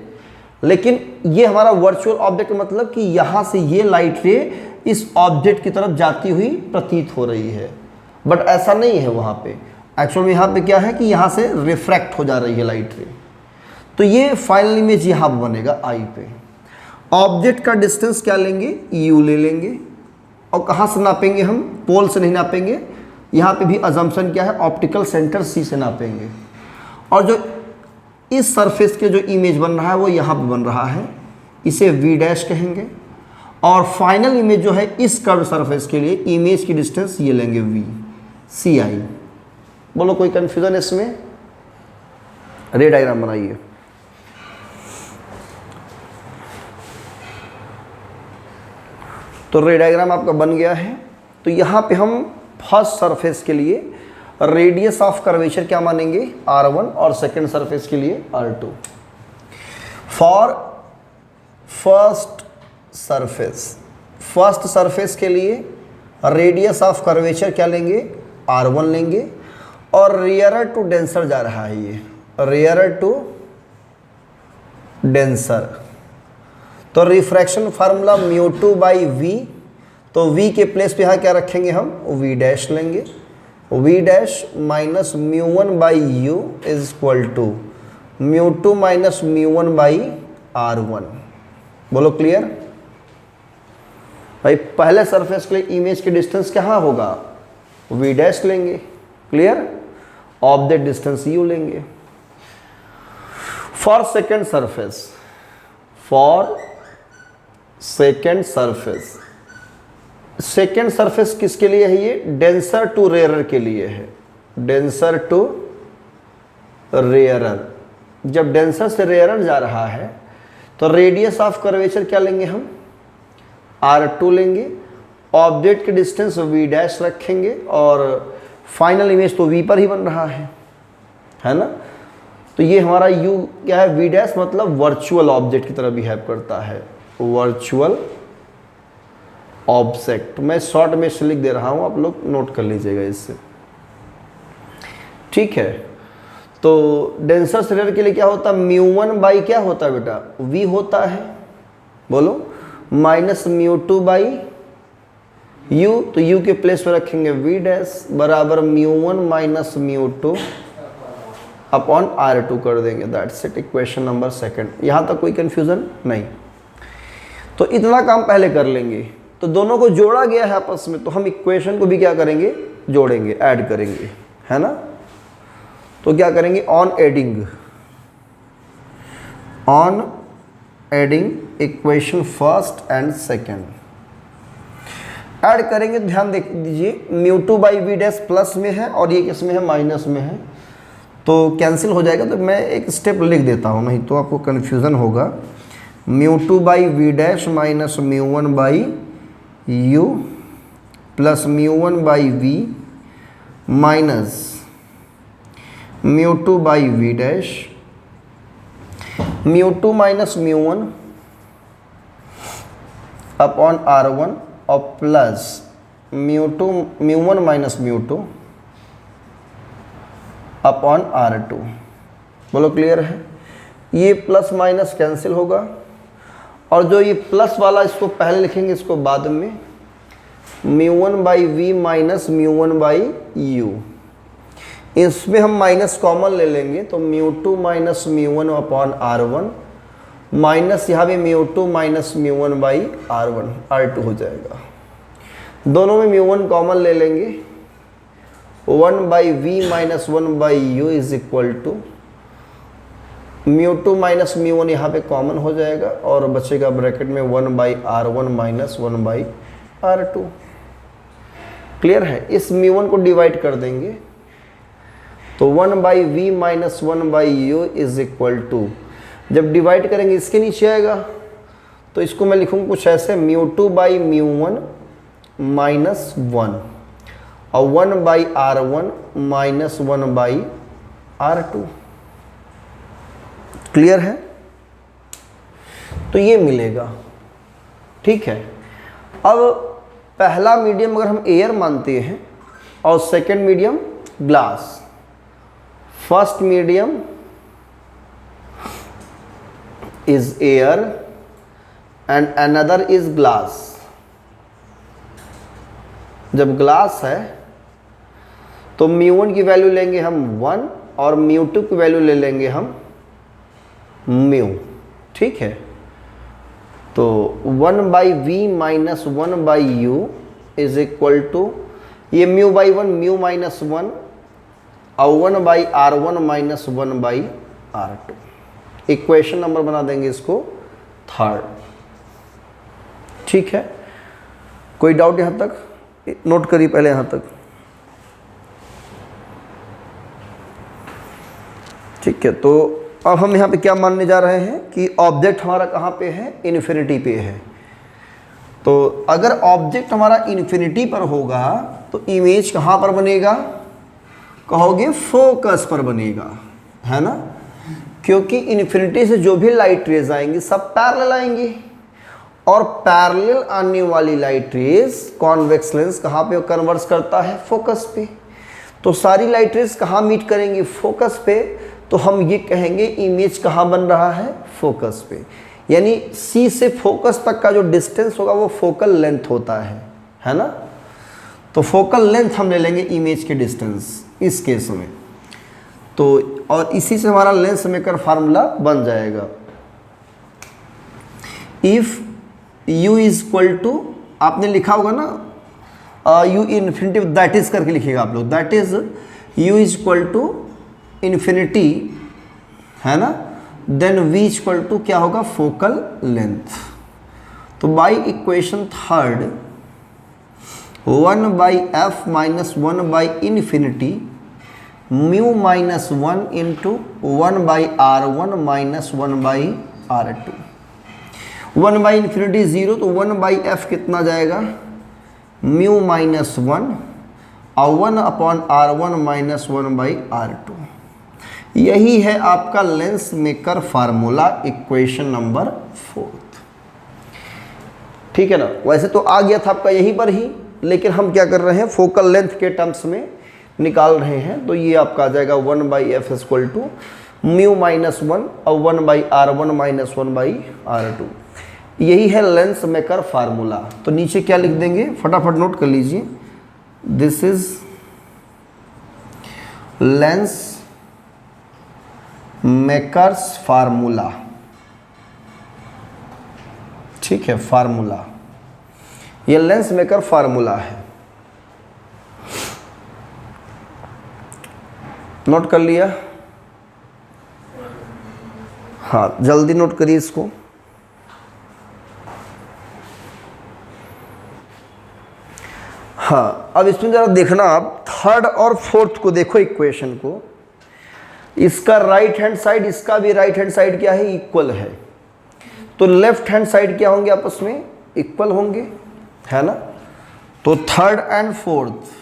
लेकिन ये हमारा वर्चुअल ऑब्जेक्ट मतलब कि यहां से ये लाइट रे इस ऑब्जेक्ट की तरफ जाती हुई प्रतीत हो रही है। बट ऐसा नहीं है वहां पे। एक्चुअल में यहां पे क्या है कि यहां से रिफ्रैक्ट हो जा रही है लाइट रे। तो ये फाइनल इमेज यहां बनेगा आई पे। ऑब्जेक्ट का डिस्टेंस क्या लेंगे? यू ले लेंगे। और कहां से नापेंगे हम? पोल से नहीं नापेंगे। यहां पे भी अजम्पशन क्या है? ऑप्टिकल सेंटर सी से नापेंगे। और जो इस सरफेस के जो इमेज बन रहा है वो यहाँ पे बन रहा है, इसे वी डैश कहेंगे। और फाइनल इमेज जो है इस कर्व सरफेस के लिए इमेज की डिस्टेंस ये लेंगे वी, सी आई। बोलो कोई कंफ्यूजन इसमें? रे डायग्राम बनाइए। तो रे डायग्राम आपका बन गया है। तो यहाँ पे हम फर्स्ट सरफेस के लिए रेडियस ऑफ कर्वेचर क्या मानेंगे? R1 और सेकेंड सरफेस के लिए R2। फॉर फर्स्ट सरफेस के लिए रेडियस ऑफ कर्वेचर क्या लेंगे? R1 लेंगे। और रेयरर टू डेंसर जा रहा है, ये रेयरर टू डेंसर। तो रिफ्रैक्शन फार्मूला μ2/v। तो v के प्लेस पे यहाँ क्या रखेंगे हम? v डैश लेंगे। v dash minus μ1/u is equal to μ2 minus μ1/r1। बोलो क्लियर? भाई पहले सरफेस के लिए इमेज की डिस्टेंस कहाँ होगा? v डैश लेंगे। क्लियर? ऑब्जेक्ट डिस्टेंस u लेंगे। फॉर सेकेंड सरफेस किसके लिए है? ये डेंसर टू रेयरर के लिए है। Denser to rarer. जब डेंसर से रेयरर जा रहा है तो रेडियस ऑफ कर्वेचर क्या लेंगे हम? R2 लेंगे। ऑब्जेक्ट की डिस्टेंस v डैश रखेंगे और फाइनल इमेज तो v पर ही बन रहा है ना? तो ये हमारा u क्या है? v डैश मतलब वर्चुअल ऑब्जेक्ट की तरह बिहेव करता है, वर्चुअल ऑब्जेक्ट। मैं शॉर्ट में से लिख दे रहा हूं, आप लोग नोट कर लीजिएगा इससे। ठीक है? तो डेंसर रेयरर के लिए क्या होता है? μ1/ क्या होता है बेटा? v होता है। बोलो माइनस μ2/u। तो u के प्लेस में रखेंगे v डैश बराबर μ1 माइनस μ2 अपॉन R2 कर देंगे। That's it, equation number second. यहां तक कोई कंफ्यूजन नहीं। तो इतना काम पहले कर लेंगे। तो दोनों को जोड़ा गया है आपस में, तो हम इक्वेशन को भी क्या करेंगे? जोड़ेंगे, ऐड करेंगे, है ना? तो क्या करेंगे? On adding equation first and second add करेंगे। ध्यान देख दीजिए, μ2/v डैश प्लस में है और ये किस में है? माइनस में है। तो कैंसिल हो जाएगा। तो मैं एक स्टेप लिख देता हूँ, नहीं तो आपको कन्फ्यूज़न होगा। μ2/v dash minus μ1/u plus μ1/v minus μ2/v dash, μ2 minus μ1 upon R1 और प्लस μ1 माइनस μ2 अपॉन R2। बोलो क्लियर है? ये प्लस माइनस कैंसिल होगा और जो ये प्लस वाला इसको पहले लिखेंगे, इसको बाद में। μ1/v माइनस μ1/u, इसमें हम माइनस कॉमन ले लेंगे तो μ2 माइनस μ1 अपॉन R1 माइनस यहाँ पे μ2 माइनस μ1 बाई R1 R2 हो जाएगा। दोनों में μ1 कॉमन ले लेंगे, 1 by v minus 1 by u is equal to μ2 minus μ1 यहाँ पे कॉमन हो जाएगा और बचेगा ब्रैकेट में 1 by R1 minus 1 by R2। Clear है? इस μ1 को डिवाइड कर देंगे तो 1 by v minus 1 by u is equal to, जब डिवाइड करेंगे इसके नीचे आएगा तो इसको मैं लिखूँगा कुछ ऐसे, μ2 बाई μ1 माइनस 1 और 1 by R1 minus 1 by R2। Clear है? तो ये मिलेगा। ठीक है। अब पहला मीडियम अगर हम एयर मानते हैं और second medium glass, first medium is air and another is glass. जब ग्लास है तो μ1 की वैल्यू लेंगे हम 1 और μ2 की वैल्यू ले लेंगे हम म्यू। ठीक है। तो 1 by v minus 1 by u is equal to, ये म्यू बाई 1 म्यू माइनस 1 और 1 by R1 minus 1 by R2। Equation number बना देंगे इसको थर्ड। ठीक है। कोई डाउट यहाँ तक? नोट करिए पहले यहाँ तक। ठीक है। तो अब हम यहाँ पे क्या मानने जा रहे हैं कि ऑब्जेक्ट हमारा कहाँ पे है? इन्फिनिटी पे है। तो अगर ऑब्जेक्ट हमारा इन्फिनिटी पर होगा तो इमेज कहाँ पर बनेगा? कहोगे फोकस पर बनेगा, है ना? क्योंकि इन्फिनिटी से जो भी लाइट रेज आएंगी सब पैरेलल आएंगी और पैरेलल आने वाली लाइट रेज कॉन्वेक्स लेंस कहाँ पे कन्वर्स करता है? फोकस पे। तो सारी लाइट रेज कहाँ मीट करेंगी? फोकस पे। तो हम ये कहेंगे इमेज कहाँ बन रहा है? फोकस पे। यानी सी से फोकस तक का जो डिस्टेंस होगा वो फोकल लेंथ होता है ना? तो फोकल लेंथ हम ले लेंगे इमेज के डिस्टेंस इस केस में। तो और इसी से हमारा लेंस मेकर फार्मूला बन जाएगा। If u is equal to, आपने लिखा होगा ना u इन्फिनिटी, दैट इज करके लिखिएगा आप लोग, that is u is equal to infinity, है ना? Then v is equal to क्या होगा? Focal length. तो by equation third 1 by f minus 1 by infinity mu minus 1 into 1 by R1 minus 1 by R2। 1 by infinity 0 तो 1 by F कितना जाएगा? Mu minus 1 और 1 upon R1 minus 1 by R2। यही है आपका lens maker formula, equation number 4। ठीक है ना? वैसे तो आ गया था आपका यहीं पर ही, लेकिन हम क्या कर रहे हैं? फोकल लेंथ के टर्म्स में निकाल रहे हैं। तो ये आपका आ जाएगा 1 by f equal to mu minus 1 और 1 by R1 minus 1 by R2। यही है लेंस मेकर फार्मूला। तो नीचे क्या लिख देंगे? फटाफट नोट कर लीजिए। This is lens makers formula. ठीक है, फार्मूला, ये लेंस मेकर फार्मूला है। नोट कर लिया? हाँ, जल्दी नोट करिए इसको। हाँ, अब इसमें जरा देखना आप, थर्ड और फोर्थ को देखो इक्वेशन को। इसका राइट हैंड साइड, इसका भी राइट हैंड साइड क्या है? इक्वल है। तो लेफ्ट हैंड साइड क्या होंगे? आपस में इक्वल होंगे, है ना? तो third and fourth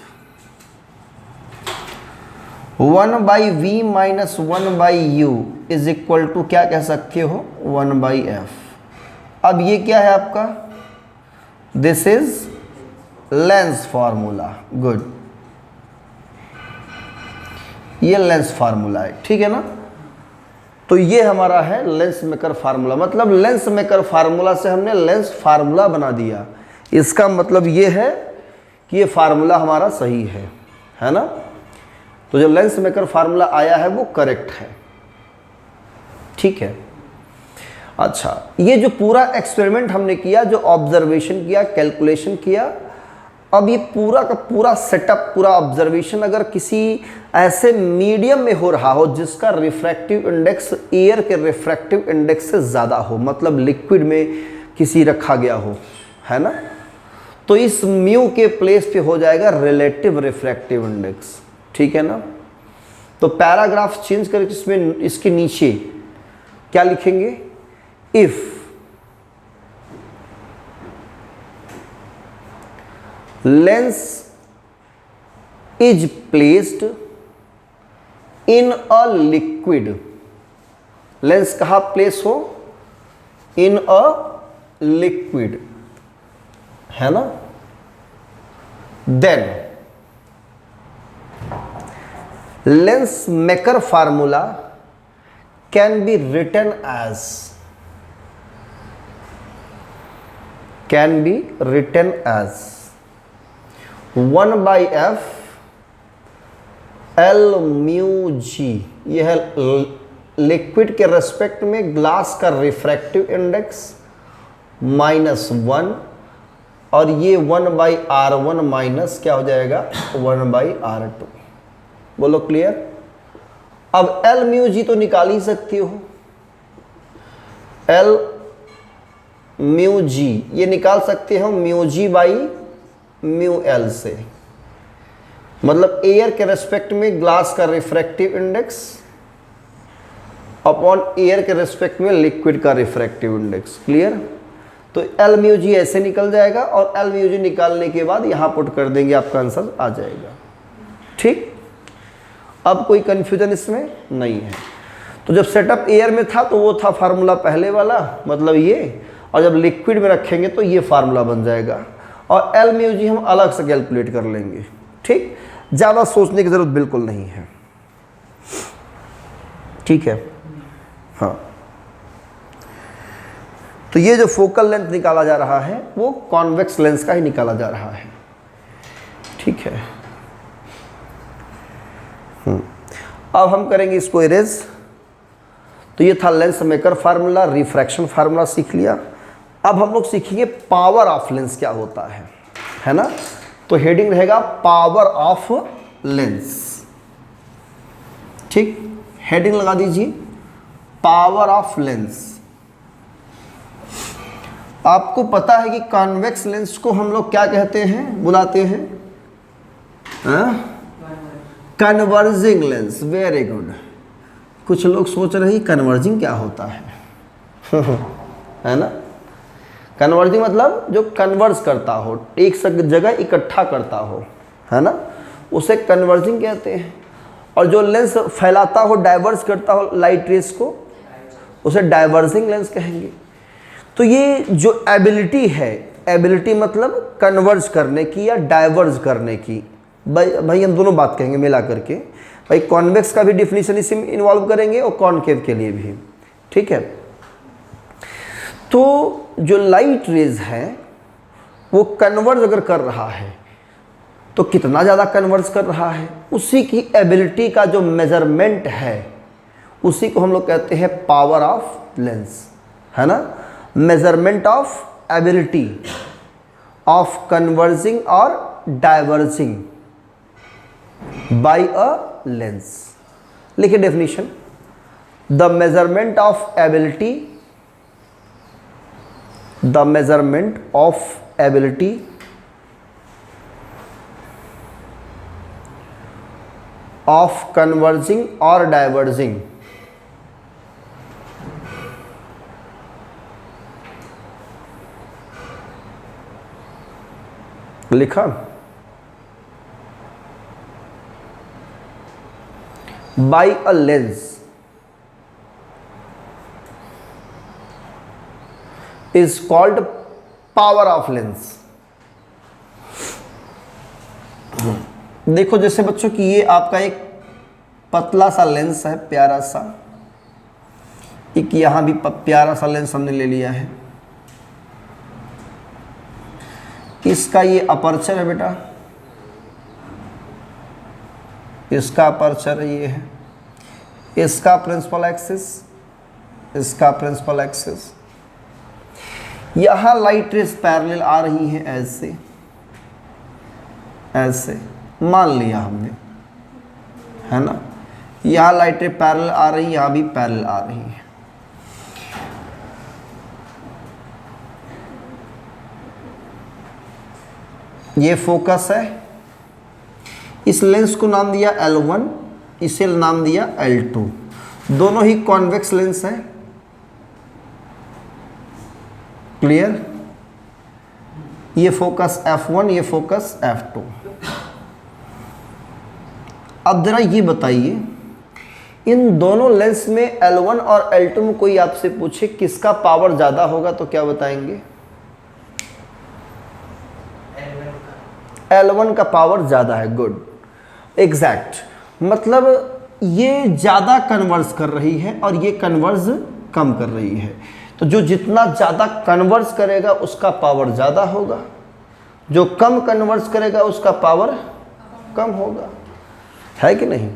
1 by v minus 1 by u is equal to क्या कह सकते हो? 1 बाई एफ। अब ये क्या है आपका? This is lens formula. Good, ये लेंस फार्मूला है। ठीक है ना? तो ये हमारा है लेंस मेकर फार्मूला। मतलब लेंस मेकर फार्मूला से हमने लेंस फार्मूला बना दिया। इसका मतलब ये है कि ये फार्मूला हमारा सही है ना? तो जो लेंस मेकर फार्मूला आया है वो करेक्ट है। ठीक है। अच्छा, ये जो पूरा एक्सपेरिमेंट हमने किया, जो ऑब्जर्वेशन किया, कैलकुलेशन किया, अब ये पूरा का पूरा सेटअप, पूरा ऑब्जर्वेशन अगर किसी ऐसे मीडियम में हो रहा हो जिसका रिफ्रैक्टिव इंडेक्स एयर के रिफ्रैक्टिव इंडेक्स से ज़्यादा हो, मतलब लिक्विड में किसी रखा गया हो, है ना, तो इस म्यू के प्लेस पे हो जाएगा रिलेटिव रिफ्रैक्टिव इंडेक्स। ठीक है ना। तो पैराग्राफ चेंज करके इसमें इसके नीचे क्या लिखेंगे, if lens is placed in a liquid, lens कहाँ प्लेस हो, इन अ लिक्विड, है ना, then lens maker formula can be written as, can be written as 1/f L mu G, यह है लिक्विड के रेस्पेक्ट में ग्लास का refractive index -1, और ये 1/r1 माइनस क्या हो जाएगा 1/r2। बोलो क्लियर। अब L म्यू जी तो निकाल ही सकती हो, L म्यू जी ये निकाल सकते हो mu g by mu l से, मतलब एयर के रेस्पेक्ट में ग्लास का रिफ्रैक्टिव इंडेक्स अपॉन एयर के रेस्पेक्ट में लिक्विड का रिफ्रैक्टिव इंडेक्स। क्लियर। तो एल म्यू जी ऐसे निकल जाएगा, और एल म्यू जी निकालने के बाद यहां पुट कर देंगे, आपका आंसर आ जाएगा। ठीक, अब कोई कंफ्यूजन इसमें नहीं है। तो जब सेटअप एयर में था तो वो था फार्मूला पहले वाला, मतलब ये, और जब लिक्विड में रखेंगे तो ये फार्मूला बन जाएगा, और एल म्यू जी हम अलग से कैलकुलेट कर लेंगे। ठीक, ज़्यादा सोचने की ज़रूरत बिल्कुल नहीं है। ठीक है। हाँ, तो ये जो फोकल लेंथ निकाला जा रहा है वो कॉन्वेक्स लेंस का ही निकाला जा रहा है। ठीक है। अब हम करेंगे इसको इरेज। तो ये था lens maker formula, refraction formula सीख लिया। अब हम लोग सीखेंगे पावर ऑफ लेंस क्या होता है ना। तो हेडिंग रहेगा पावर ऑफ लेंस। ठीक, हेडिंग लगा दीजिए पावर ऑफ लेंस। आपको पता है कि कॉन्वेक्स लेंस को हम लोग क्या कहते हैं, बुलाते हैं कन्वर्जिंग लेंस। Very good. कुछ लोग सोच रहे हैं कन्वर्जिंग क्या होता है है ना। कन्वर्जिंग मतलब जो कन्वर्ज करता हो, एक जगह इकट्ठा करता हो, है ना, उसे कन्वर्जिंग कहते हैं। और जो लेंस फैलाता हो, डाइवर्ज करता हो लाइट रेस को, उसे डाइवर्जिंग लेंस कहेंगे। तो ये जो एबिलिटी है, एबिलिटी मतलब कन्वर्ज करने की या डाइवर्ज करने की, भाई हम दोनों बात कहेंगे मिला करके। भाई कॉन्वेक्स का भी डिफिनीशन इसी में इन्वॉल्व करेंगे और कॉनकेव के लिए भी। ठीक है। तो जो लाइट रेज है वो कन्वर्ज अगर कर रहा है तो कितना ज़्यादा कन्वर्ज कर रहा है, उसी की एबिलिटी का जो मेजरमेंट है उसी को हम लोग कहते हैं पावर ऑफ लेंस, है ना। Measurement of ability of converging और डाइवर्जिंग बाय अ लेंस। लिखिए definition, the measurement of ability, the measurement of ability of converging or diverging लिखा by a lens is called power of lens। देखो जैसे बच्चों कि ये आपका एक पतला सा लेंस है, प्यारा सा, एक यहां भी प्यारा सा लेंस हमने ले लिया है। इसका ये अपर्चर है बेटा, इसका अपर्चर ये है, इसका प्रिंसिपल एक्सिस, इसका प्रिंसिपल एक्सिस। यहां लाइट रेस पैरेलल आ रही हैं ऐसे ऐसे मान लिया हमने, है ना। यहां लाइट रे पैरेलल आ रही, यहां भी पैरेलल आ रही है। ये फोकस है, इस लेंस को नाम दिया L1, इसे नाम दिया L2। दोनों ही कॉन्वेक्स लेंस हैं। क्लियर। ये फोकस F1, ये फोकस F2। अब जरा ये बताइए, इन दोनों लेंस में L1 और L2 में कोई आपसे पूछे किसका पावर ज़्यादा होगा तो क्या बताएंगे? L1 का पावर ज़्यादा है। Good, exact. मतलब ये ज़्यादा कन्वर्स कर रही है और ये कन्वर्स कम कर रही है। तो जो जितना ज़्यादा कन्वर्स करेगा उसका पावर ज़्यादा होगा, जो कम कन्वर्स करेगा उसका पावर कम होगा, है कि नहीं।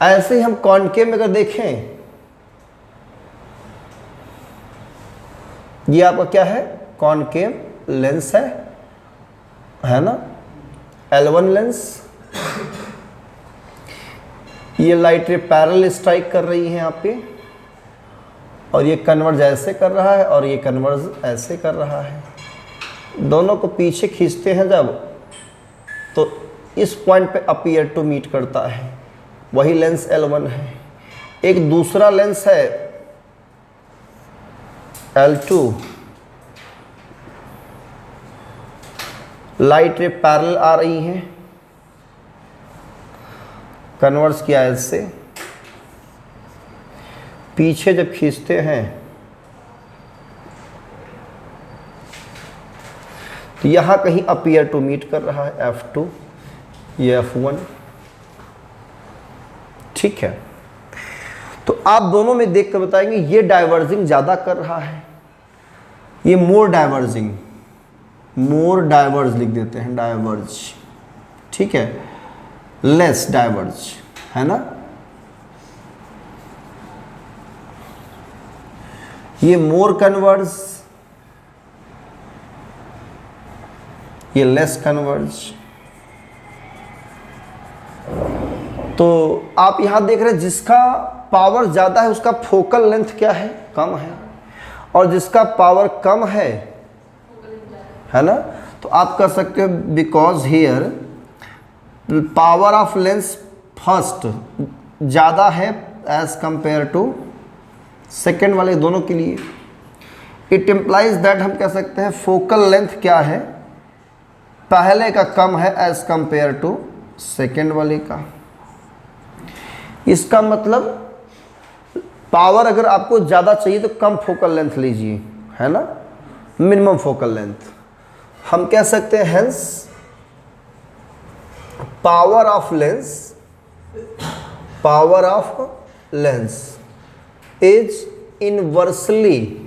ऐसे ही हम कॉनकेव में अगर देखें, ये आपका क्या है? कॉनकेव लेंस है ना, L1 लेंस। ये लाइट रे पैरेलल स्ट्राइक कर रही है यहाँ पे, और ये कन्वर्ज ऐसे कर रहा है और ये कन्वर्ज ऐसे कर रहा है। दोनों को पीछे खींचते हैं जब, तो इस पॉइंट पे अपीयर टू मीट करता है, वही लेंस L1 है। एक दूसरा लेंस है L2, लाइट रे पैरेलल आ रही है, कन्वर्स किया ऐसे, पीछे जब खींचते हैं तो यहां कहीं अपीयर टू मीट कर रहा है F2, ये F1। ठीक है, तो आप दोनों में देख कर बताएंगे ये डाइवर्जिंग ज़्यादा कर रहा है, ये मोर डाइवर्जिंग, मोर डाइवर्ज लिख देते हैं, डाइवर्ज। ठीक है, लेस डाइवर्ज, है ना। ये मोर कन्वर्ज, ये लेस कन्वर्ज। तो आप यहां देख रहे हैं जिसका पावर ज़्यादा है उसका फोकल लेंथ क्या है? कम है, और जिसका पावर कम है ना, तो आप कर सकते हो because here power of lens first ज़्यादा है एज कंपेयर टू सेकेंड वाले दोनों के लिए। इट इम्प्लाइज दैट हम कह सकते हैं फोकल लेंथ क्या है? पहले का कम है एज कंपेयर टू सेकेंड वाले का। इसका मतलब पावर अगर आपको ज़्यादा चाहिए तो कम फोकल लेंथ लीजिए, है ना, मिनिमम फोकल लेंथ। हम कह सकते हैं hence power of lens is inversely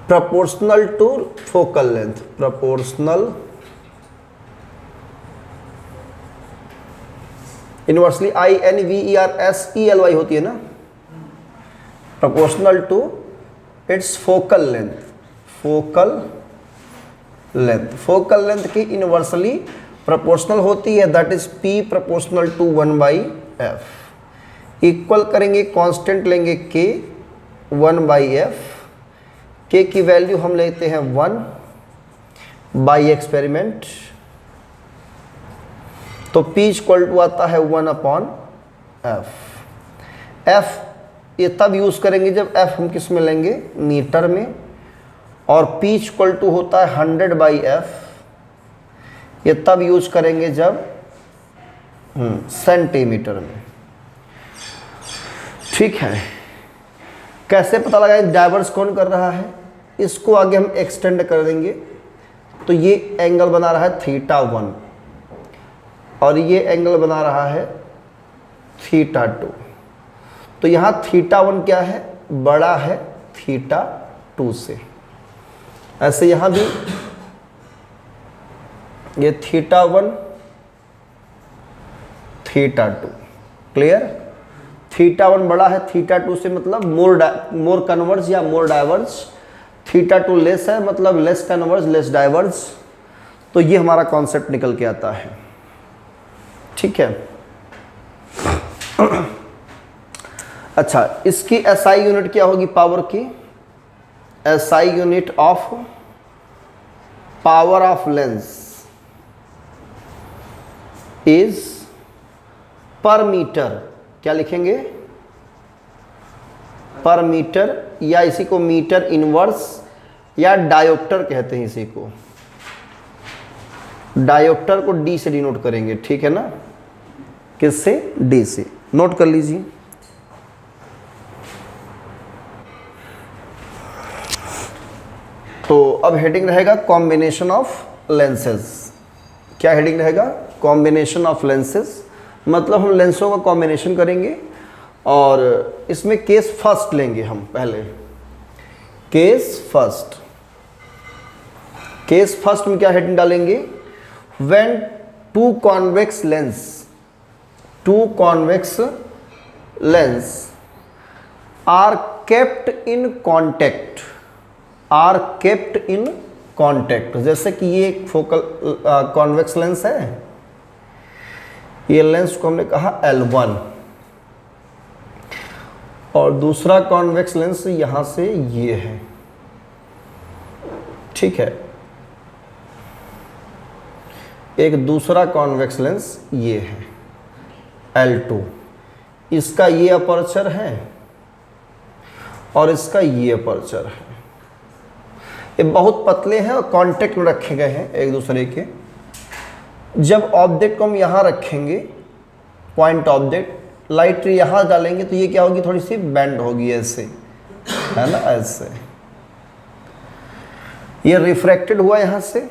proportional to focal length, proportional inversely INVERSELY होती है ना, proportional to its focal length, focal length की इनवर्सली प्रोपोर्शनल होती है, that is P proportional to 1/f। Equal करेंगे, कांस्टेंट लेंगे K 1/f। K की value हम लेते हैं 1 बाई एक्सपेरिमेंट, तो P इक्वल टू आता है 1/f। F ये तब यूज़ करेंगे जब F हम किस में लेंगे? मीटर में, और P इक्वल टू होता है 100/f, ये तब यूज करेंगे जब सेंटीमीटर में। ठीक है, कैसे पता लगाएं डाइवर्स कौन कर रहा है? इसको आगे हम एक्सटेंड कर देंगे, तो ये एंगल बना रहा है θ1 और ये एंगल बना रहा है θ2। तो यहाँ θ1 क्या है? बड़ा है θ2 से। ऐसे यहाँ भी ये θ1 θ2, क्लियर? θ1 बड़ा है θ2 से, मतलब मोर कन्वर्ज या मोर डाइवर्ज। θ2 लेस है, मतलब लेस कन्वर्ज लेस डाइवर्ज। तो ये हमारा कॉन्सेप्ट निकल के आता है, ठीक है। अच्छा, इसकी SI यूनिट क्या होगी पावर की? SI unit of power of lens is पर मीटर। क्या लिखेंगे? पर मीटर, या इसी को मीटर इनवर्स या डायोप्टर कहते हैं। इसी को डायोप्टर को D से डिनोट करेंगे, ठीक है ना? किससे? D से। नोट कर लीजिए। तो अब हेडिंग रहेगा कॉम्बिनेशन ऑफ लेंसेज। क्या हेडिंग रहेगा? कॉम्बिनेशन ऑफ लेंसेज, मतलब हम लेंसों का कॉम्बिनेशन करेंगे और इसमें केस फर्स्ट लेंगे हम पहले। केस फर्स्ट, केस फर्स्ट में क्या हेडिंग डालेंगे? When two convex lens are kept in contact, are kept in contact. जैसे कि ये एक फोकल कॉन्वेक्स लेंस है, ये लेंस को हमने कहा L1, और दूसरा कॉन्वेक्स लेंस यहां से ये है, ठीक है। एक दूसरा कॉन्वेक्स लेंस ये है L2, इसका ये अपर्चर है और इसका ये अपर्चर है। ये बहुत पतले हैं और कांटेक्ट में रखे गए हैं एक दूसरे के। जब ऑब्जेक्ट को हम यहाँ रखेंगे, पॉइंट ऑब्जेक्ट, लाइट रे यहाँ डालेंगे तो ये क्या होगी? थोड़ी सी बेंड होगी ऐसे, है ना? ऐसे ये रिफ्रैक्टेड हुआ यहाँ से।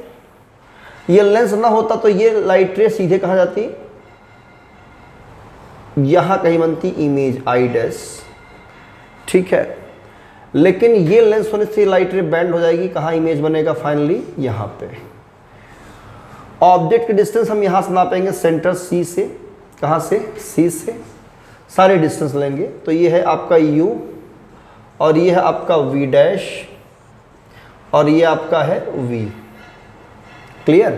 ये लेंस ना होता तो ये लाइट रे सीधे कहाँ जाती? यहाँ कहीं बनती इमेज आई डैश, ठीक है। लेकिन ये लेंस होने से लाइट रे बेंड हो जाएगी। कहाँ इमेज बनेगा? फाइनली यहाँ पे। ऑब्जेक्ट की डिस्टेंस हम यहाँ से नापेंगे सेंटर C से। कहाँ से? C से। सारे डिस्टेंस लेंगे तो ये है आपका U, और ये है आपका V डैश, और ये आपका है V। क्लियर?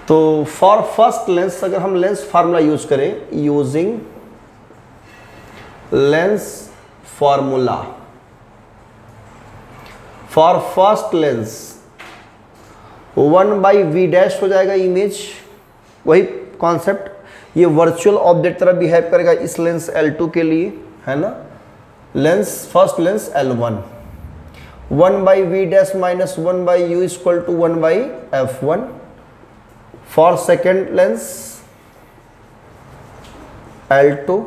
तो फॉर फर्स्ट लेंस अगर हम लेंस फार्मूला यूज करें, using lens formula for first lens 1/v dash हो जाएगा इमेज। वही कॉन्सेप्ट, ये वर्चुअल ऑब्जेक्ट तरह बिहेव करेगा इस लेंस L2 के लिए, है ना? Lens first lens L1, 1/v dash minus 1/u equal to 1/f1। For second lens L2,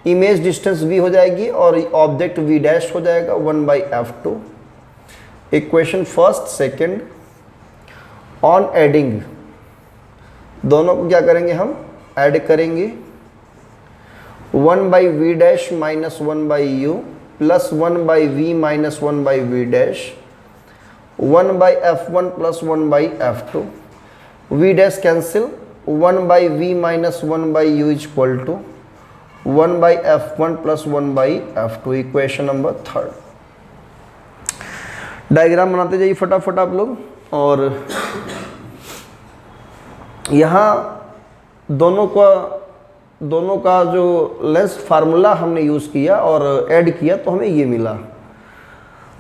image distance v हो जाएगी और ऑब्जेक्ट v डैश हो जाएगा 1/f2। Equation first second on adding, दोनों को क्या करेंगे? हम ऐड करेंगे। 1/v dash minus 1/u plus 1/v minus 1/v dash, 1/f1 plus 1/f2। v dash cancel, 1/v minus 1/u equal to 1/f1 plus 1/f2। Equation number third. Diagram बनाते जाइए फटाफट आप लोग। और यहाँ दोनों का जो लेंस फार्मूला हमने यूज़ किया और ऐड किया तो हमें ये मिला।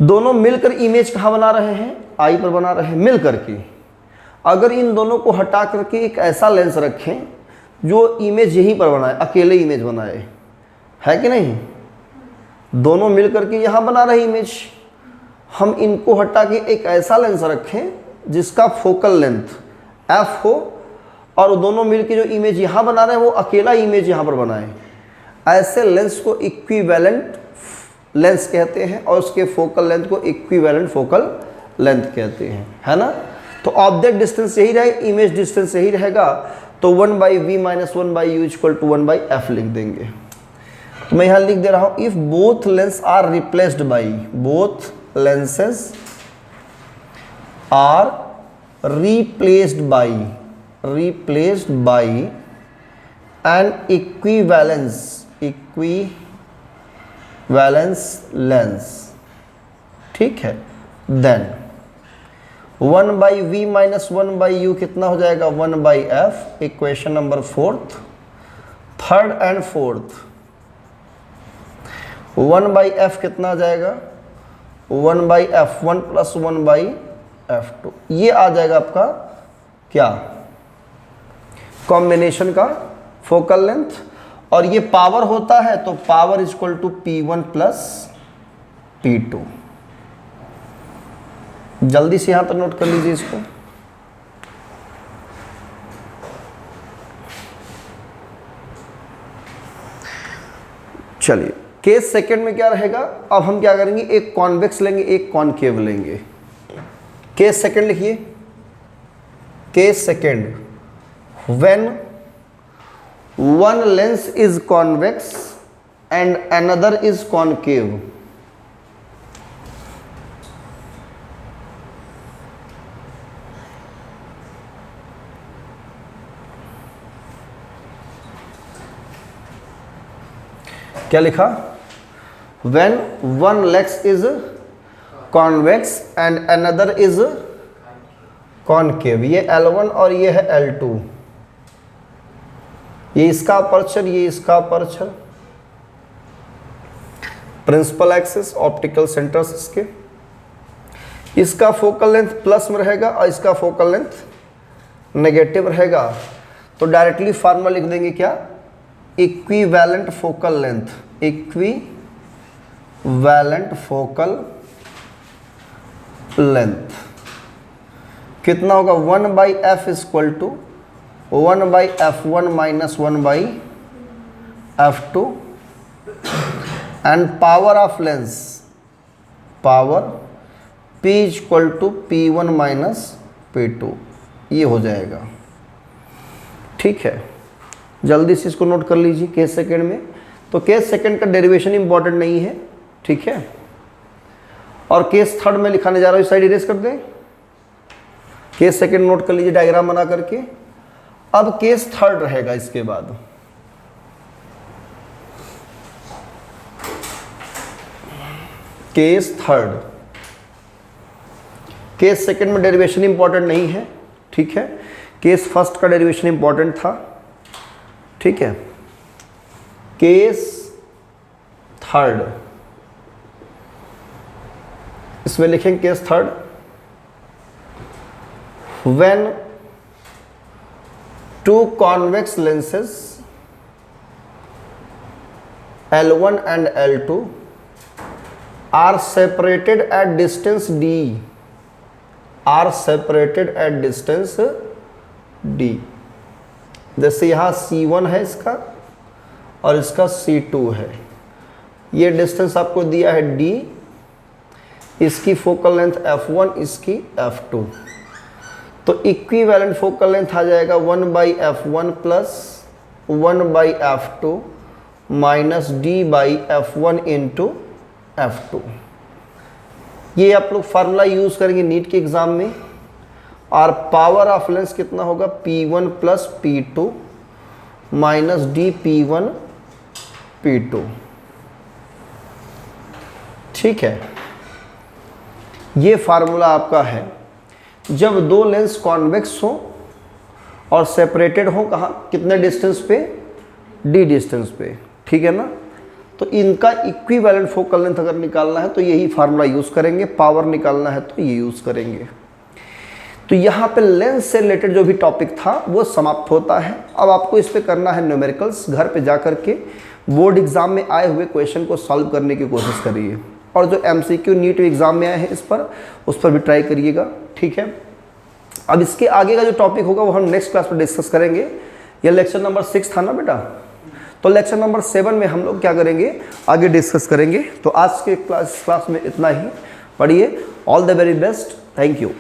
दोनों मिलकर इमेज कहाँ बना रहे हैं? आई पर बना रहे हैं मिल करके। अगर इन दोनों को हटा करके एक ऐसा लेंस रखें जो इमेज यहीं पर बनाए, अकेले इमेज बनाए, है कि नहीं? दोनों मिल करके यहाँ बना रहे इमेज। हम इनको हटा के एक ऐसा लेंस रखें जिसका फोकल लेंथ f हो और दोनों मिलके जो इमेज यहाँ बना रहे हैं वो अकेला इमेज यहाँ पर बनाए। ऐसे लेंस को इक्विवेलेंट लेंस कहते हैं और उसके फोकल लेंथ को इक्विवेलेंट फोकल लेंथ कहते हैं, है ना? तो ऑब्जेक्ट डिस्टेंस यही रहेगा, इमेज डिस्टेंस यही रहेगा, तो 1/v minus 1/u equal to 1/f लिख देंगे। तो मैं यहाँ लिख दे रहा हूँ, if both lens are replaced by, both lenses are replaced by an equivalence lens, ठीक है, देन 1/v माइनस 1/u कितना हो जाएगा 1/f, equation number 4th। Third and fourth 1/f कितना आ जाएगा 1/f1 प्लस 1/f2, ये आ जाएगा आपका क्या कॉम्बिनेशन का फोकल लेंथ, और ये पावर होता है तो power is equal to P1 plus P2। जल्दी से यहां पर नोट कर लीजिए इसको। चलिए केस सेकंड में क्या रहेगा, अब हम क्या करेंगे, एक कॉन्वेक्स लेंगे एक कॉनकेव लेंगे। केस सेकंड लिखिए, case second when one lens is convex and another is concave, क्या लिखा, when one lens is convex and another is concave, ये L1 और ये है L2, ये इसका अपर्चर ये इसका aperture, principal axis optical centres इसके, इसका फोकल लेंथ प्लस में रहेगा और इसका फोकल लेंथ नेगेटिव रहेगा, तो डायरेक्टली फार्मूला लिख देंगे क्या, equivalent focal length, equivalent focal length कितना होगा 1/f equal to 1/f1 minus 1/f2 and power of lens power P equal to P1 minus P2, ये हो जाएगा, ठीक है। जल्दी से इसको नोट कर लीजिए केस सेकंड में, तो केस सेकंड का डेरिवेशन इंपॉर्टेंट नहीं है, ठीक है, और केस थर्ड में लिखाने जा रहा हूँ, इस साइड इरेज कर दें, केस सेकंड नोट कर लीजिए डायग्राम बना करके। अब केस थर्ड रहेगा इसके बाद, केस थर्ड, केस सेकंड में डेरिवेशन इंपॉर्टेंट नहीं है, ठीक है, केस फर्स्ट का डेरिवेशन इंपॉर्टेंट था, ठीक है। केस थर्ड इसमें लिखेंगे case third when two convex lenses L1 and L2 are separated at distance D, are separated at distance D, जैसे यहाँ C1 है इसका और इसका C2 है, ये डिस्टेंस आपको दिया है D, इसकी फोकल लेंथ F1 इसकी F2, तो इक्विवेलेंट फोकल लेंथ आ जाएगा 1/f1 plus 1/f2 minus D/f1 into f2। ये आप लोग फार्मूला यूज करेंगे नीट के एग्जाम में, और पावर ऑफ लेंस कितना होगा P1 plus P2 minus DP1 P2, ठीक है। ये फार्मूला आपका है जब दो लेंस कॉन्वेक्स हो और सेपरेटेड हो, कहाँ कितने डिस्टेंस पे D डिस्टेंस पे, ठीक है ना, तो इनका इक्विवेलेंट फोकल लेंथ अगर निकालना है तो यही फार्मूला यूज़ करेंगे, पावर निकालना है तो ये यूज़ करेंगे। तो यहाँ पे लेंस से रिलेटेड जो भी टॉपिक था वो समाप्त होता है। अब आपको इस पे करना है न्यूमेरिकल्स, घर पे जा करके बोर्ड एग्जाम में आए हुए क्वेश्चन को सॉल्व करने की कोशिश करिए, और जो MCQ नीट एग्जाम में आए हैं उस पर भी ट्राई करिएगा, ठीक है। अब इसके आगे का जो टॉपिक होगा वो हम नेक्स्ट क्लास में डिस्कस करेंगे। ये लेक्चर नंबर 6 था ना बेटा, तो लेक्चर नंबर 7 में हम लोग क्या करेंगे आगे डिस्कस करेंगे। तो आज के क्लास में इतना ही, पढ़िए। All the very best, thank you.